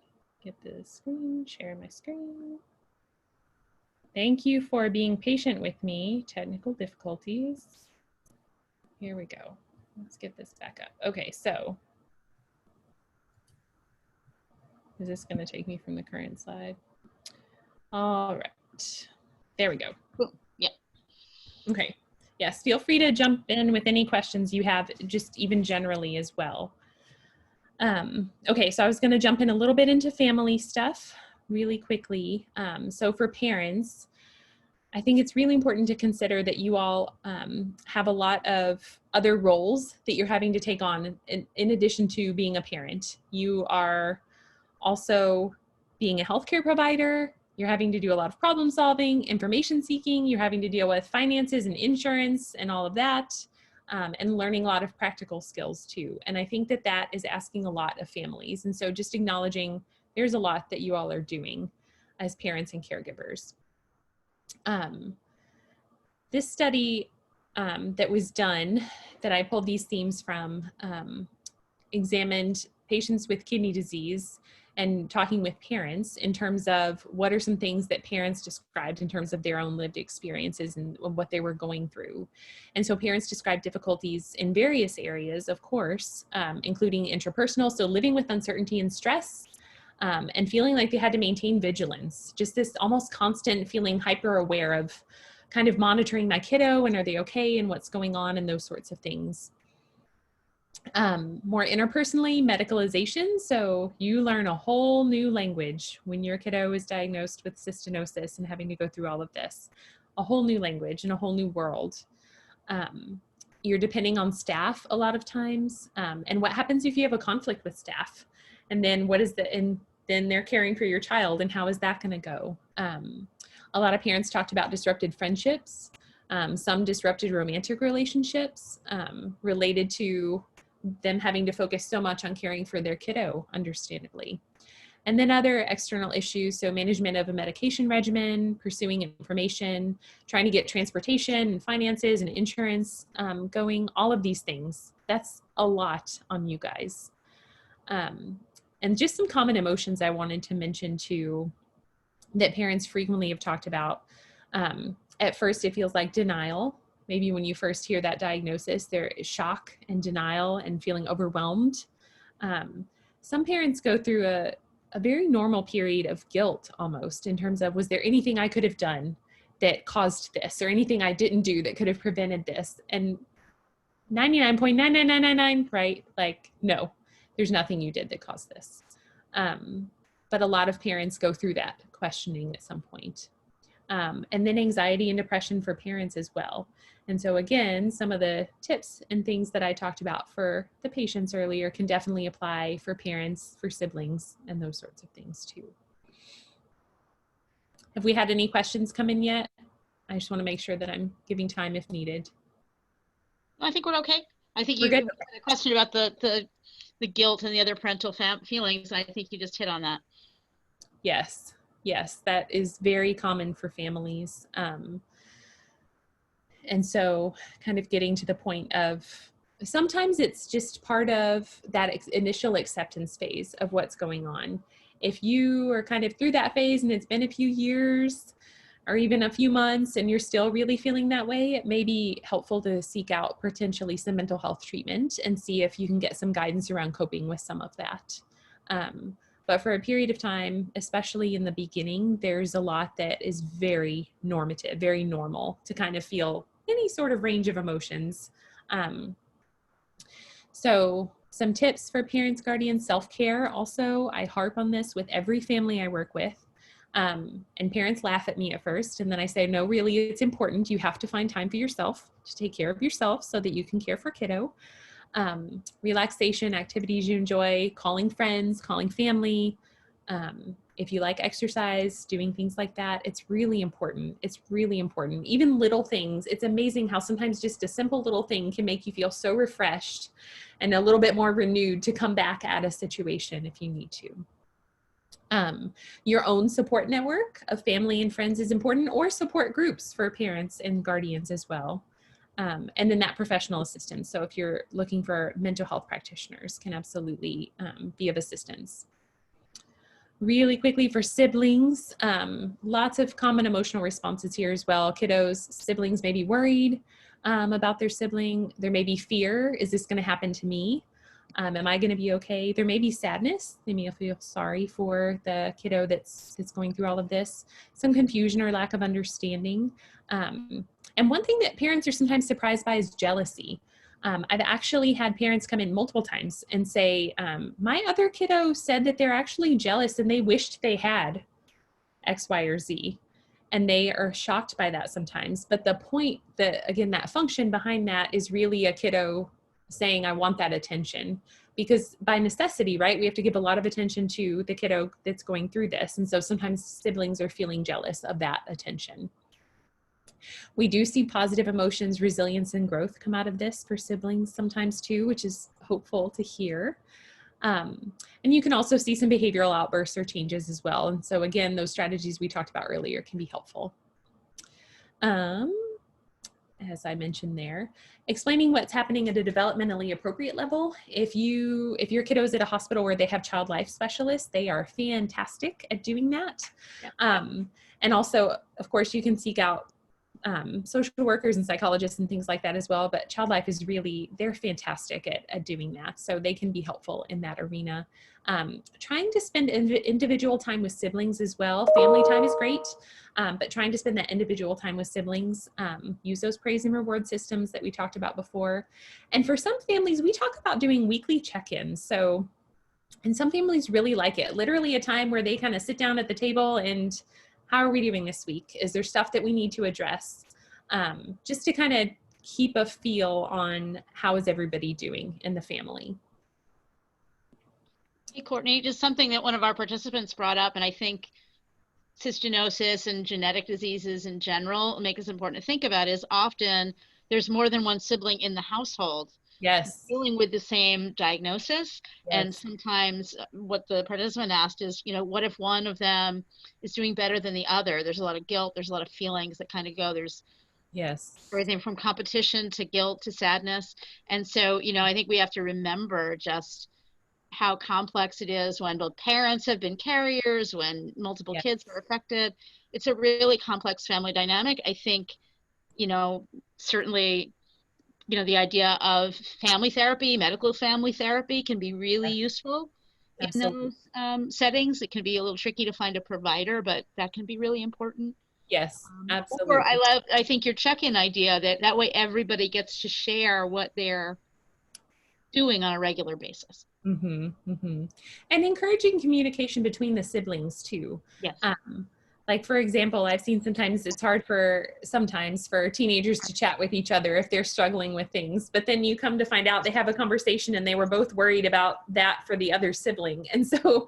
get the screen, share my screen. Thank you for being patient with me. Technical difficulties. Here we go. Let's get this back up. Okay, so is this going to take me from the current slide? All right, there we go. Cool. Yeah. Okay, yes, feel free to jump in with any questions you have, just even generally as well. Okay, so I was going to jump in a little bit into family stuff really quickly. So for parents, I think it's really important to consider that you all have a lot of other roles that you're having to take on in addition to being a parent. You are also being a healthcare provider. You're having to do a lot of problem solving, information seeking. You're having to deal with finances and insurance and all of that, and learning a lot of practical skills too. And I think that that is asking a lot of families. And so just acknowledging there's a lot that you all are doing as parents and caregivers. This study that was done, that I pulled these themes from, examined patients with kidney disease and talking with parents in terms of what are some things that parents described in terms of their own lived experiences and what they were going through. And so parents described difficulties in various areas, of course, including interpersonal, so living with uncertainty and stress, and feeling like they had to maintain vigilance, just this almost constant feeling hyper aware of kind of monitoring my kiddo and are they okay and what's going on and those sorts of things. More interpersonally, medicalization. So you learn a whole new language when your kiddo is diagnosed with cystinosis and having to go through all of this, a whole new language and a whole new world. You're depending on staff a lot of times. And what happens if you have a conflict with staff? And then what is and then they're caring for your child, and how is that going to go? A lot of parents talked about disrupted friendships, some disrupted romantic relationships related to them having to focus so much on caring for their kiddo, understandably. And then other external issues, so management of a medication regimen, pursuing information, trying to get transportation and finances and insurance going, all of these things. That's a lot on you guys. And just some common emotions I wanted to mention too, that parents frequently have talked about. At first, it feels like denial. Maybe when you first hear that diagnosis, there is shock and denial and feeling overwhelmed. Some parents go through a very normal period of guilt almost, in terms of, was there anything I could have done that caused this, or anything I didn't do that could have prevented this? And 99.99999, right? Like, no, there's nothing you did that caused this. But a lot of parents go through that questioning at some point. And then anxiety and depression for parents as well. And so again, some of the tips and things that I talked about for the patients earlier can definitely apply for parents, for siblings, and those sorts of things too. Have we had any questions come in yet? I just want to make sure that I'm giving time if needed. I think we're okay. I think We're you good. had a question about the guilt and the other parental feelings. And I think you just hit on that. Yes, yes, that is very common for families. And so kind of getting to the point of sometimes it's just part of that initial acceptance phase of what's going on. If you are kind of through that phase and it's been a few years or even a few months and you're still really feeling that way, it may be helpful to seek out potentially some mental health treatment and see if you can get some guidance around coping with some of that. But for a period of time, especially in the beginning, there's a lot that is very normative, very normal to kind of feel any sort of range of emotions. So some tips for parents, guardians, self-care. Also, I harp on this with every family I work with. And parents laugh at me at first, and then I say, no, really, it's important. You have to find time for yourself to take care of yourself so that you can care for kiddo. Relaxation, activities you enjoy, calling friends, calling family. If you like exercise, doing things like that, it's really important. It's really important. Even little things. It's amazing how sometimes just a simple little thing can make you feel so refreshed and a little bit more renewed to come back at a situation if you need to. Your own support network of family and friends is important, or support groups for parents and guardians as well. And then that professional assistance. So if you're looking for mental health practitioners, can absolutely be of assistance. Really quickly for siblings, lots of common emotional responses here as well. Kiddos, siblings may be worried about their sibling. There may be fear. Is this going to happen to me? Am I going to be okay? There may be sadness. They may feel sorry for the kiddo that's going through all of this. Some confusion or lack of understanding. And one thing that parents are sometimes surprised by is jealousy. I've actually had parents come in multiple times and say, my other kiddo said that they're actually jealous and they wished they had X, Y, or Z. And they are shocked by that sometimes. But the point that, again, that function behind that is really a kiddo saying, I want that attention. Because by necessity, right, we have to give a lot of attention to the kiddo that's going through this. And so sometimes siblings are feeling jealous of that attention. We do see positive emotions, resilience, and growth come out of this for siblings sometimes too, which is hopeful to hear. And you can also see some behavioral outbursts or changes as well. And so again, those strategies we talked about earlier can be helpful. As I mentioned there, explaining what's happening at a developmentally appropriate level. If your kiddo is at a hospital where they have child life specialists, they are fantastic at doing that. Yeah. And also, of course, you can seek out social workers and psychologists and things like that as well. But child life is really, they're fantastic at doing that. So they can be helpful in that arena. Trying to spend individual time with siblings as well. Family time is great, but trying to spend that individual time with siblings, use those praise and reward systems that we talked about before. And for some families, we talk about doing weekly check-ins. So, and some families really like it. Literally a time where they kind of sit down at the table and how are we doing this week? Is there stuff that we need to address? Just to kind of keep a feel on how is everybody doing in the family. Hey, Courtney, just something that one of our participants brought up, and I think cystinosis and genetic diseases in general make us important to think about is often there's more than one sibling in the household. Yes. Dealing with the same diagnosis. Yes. And sometimes what the participant asked is, what if one of them is doing better than the other? There's a lot of guilt. There's a lot of feelings that kind of go. There's everything from competition to guilt to sadness. And so, I think we have to remember just how complex it is when both parents have been carriers, when multiple kids are affected. It's a really complex family dynamic. I think, certainly, the idea of family therapy, medical family therapy can be really useful in those settings. It can be a little tricky to find a provider, but that can be really important. Yes, Or absolutely. I think your check-in idea that way everybody gets to share what they're doing on a regular basis. Mm-hmm, mm-hmm. And encouraging communication between the siblings too. Yes. Like for example, I've seen sometimes it's hard for teenagers to chat with each other if they're struggling with things, but then you come to find out they have a conversation and they were both worried about that for the other sibling. And so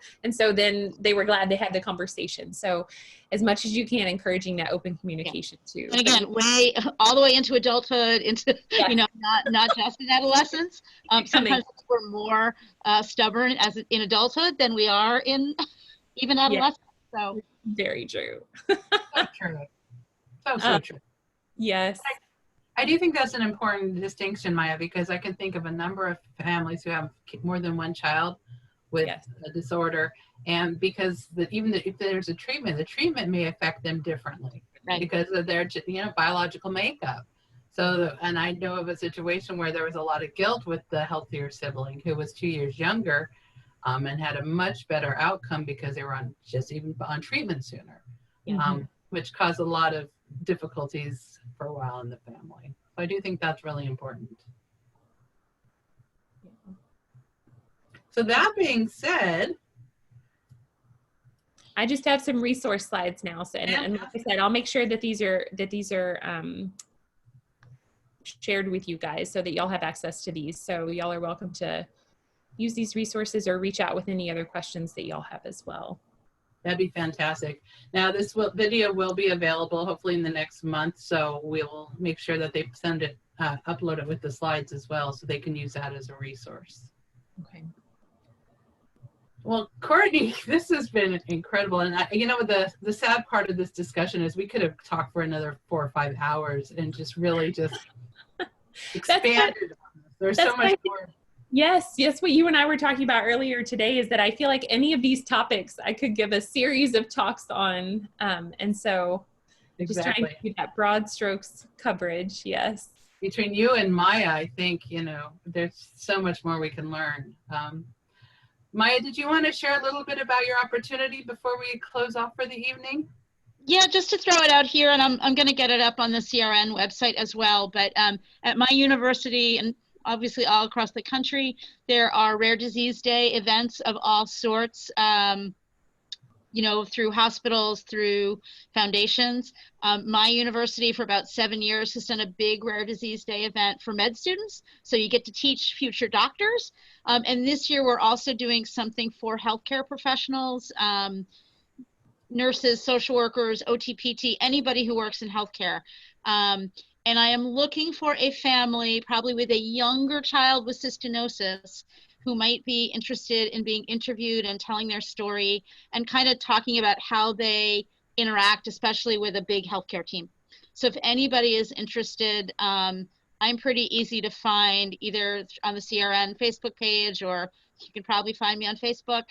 then they were glad they had the conversation. So as much as you can, encouraging that open communication too. And again, all the way into adulthood, into, Yeah. not just in adolescence. Sometimes we're more stubborn in adulthood than we are in even adolescence. Yeah. So very true. So true. So true. Yes. I do think that's an important distinction, Maya, because I can think of a number of families who have more than one child with a disorder, and because if there's a treatment, the treatment may affect them differently because of their biological makeup. So, and I know of a situation where there was a lot of guilt with the healthier sibling who was 2 years younger, and had a much better outcome because they were on treatment sooner, which caused a lot of difficulties for a while in the family. So I do think that's really important. So that being said, I just have some resource slides now. So, and like I said, I'll make sure that these are shared with you guys so that y'all have access to these. So y'all are welcome to use these resources or reach out with any other questions that y'all have as well. That'd be fantastic. Now this video will be available hopefully in the next month. So we will make sure that they send it, upload it with the slides as well so they can use that as a resource. Okay. Well, Courtney, this has been incredible. And the sad part of this discussion is we could have talked for another 4 or 5 hours and just really expanded on this. There's so much more. Yes, what you and I were talking about earlier today is that I feel like any of these topics I could give a series of talks on. And so just trying to do that broad strokes coverage, yes. Between you and Maya, I think, there's so much more we can learn. Maya, did you want to share a little bit about your opportunity before we close off for the evening? Yeah, just to throw it out here, and I'm going to get it up on the CRN website as well, but at my university and obviously all across the country, there are Rare Disease Day events of all sorts, through hospitals, through foundations. My university for about 7 years has done a big Rare Disease Day event for med students. So you get to teach future doctors. And this year we're also doing something for healthcare professionals, nurses, social workers, OT/PT, anybody who works in healthcare. And I am looking for a family, probably with a younger child with cystinosis, who might be interested in being interviewed and telling their story and kind of talking about how they interact, especially with a big healthcare team. So if anybody is interested, I'm pretty easy to find either on the CRN Facebook page, or you can probably find me on Facebook.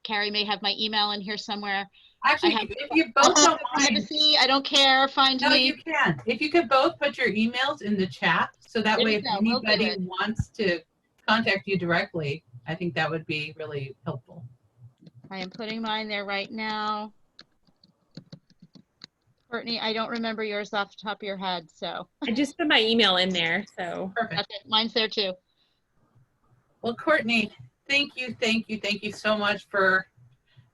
Carrie may have my email in here somewhere. Actually, if you both don't mind, privacy, I don't care. Find me. No, you can. If you could both put your emails in the chat, so that way if anybody wants to contact you directly, I think that would be really helpful. I am putting mine there right now. Courtney, I don't remember yours off the top of your head, so. I just put my email in there, so. Perfect. Okay, mine's there too. Well, Courtney, thank you so much for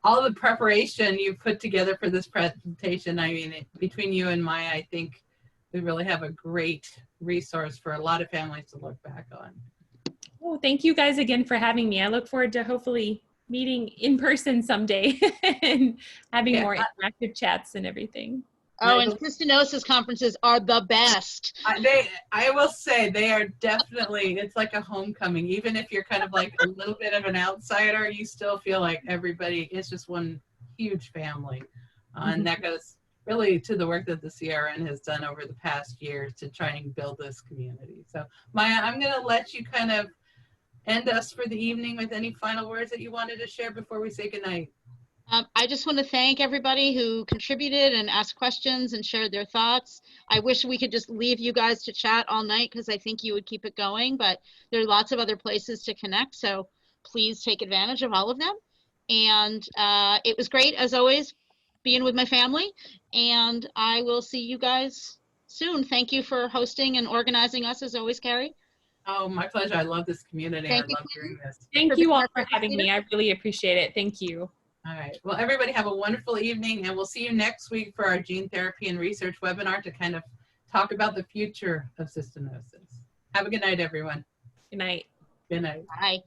all the preparation you put together for this presentation. I mean, between you and Maya, I think we really have a great resource for a lot of families to look back on. Oh, thank you guys again for having me. I look forward to hopefully meeting in person someday and having more interactive chats and everything. Oh, and cystinosis conferences are the best. I will say they are definitely, it's like a homecoming. Even if you're kind of like a little bit of an outsider, you still feel like everybody is just one huge family. And that goes really to the work that the CRN has done over the past year to try and build this community. So Maya, I'm going to let you kind of end us for the evening with any final words that you wanted to share before we say goodnight. I just want to thank everybody who contributed and asked questions and shared their thoughts. I wish we could just leave you guys to chat all night because I think you would keep it going, but there are lots of other places to connect, so please take advantage of all of them. And it was great, as always. being with my family, and I will see you guys soon. Thank you for hosting and organizing us as always, Carrie. Oh, my pleasure. I love this community. Thank I you, love doing this. Thank you all for having me. I really appreciate it. Thank you. All right. Well, everybody have a wonderful evening, and we'll see you next week for our gene therapy and research webinar to kind of talk about the future of cystinosis. Have a good night, everyone. Good night. Good night. Bye.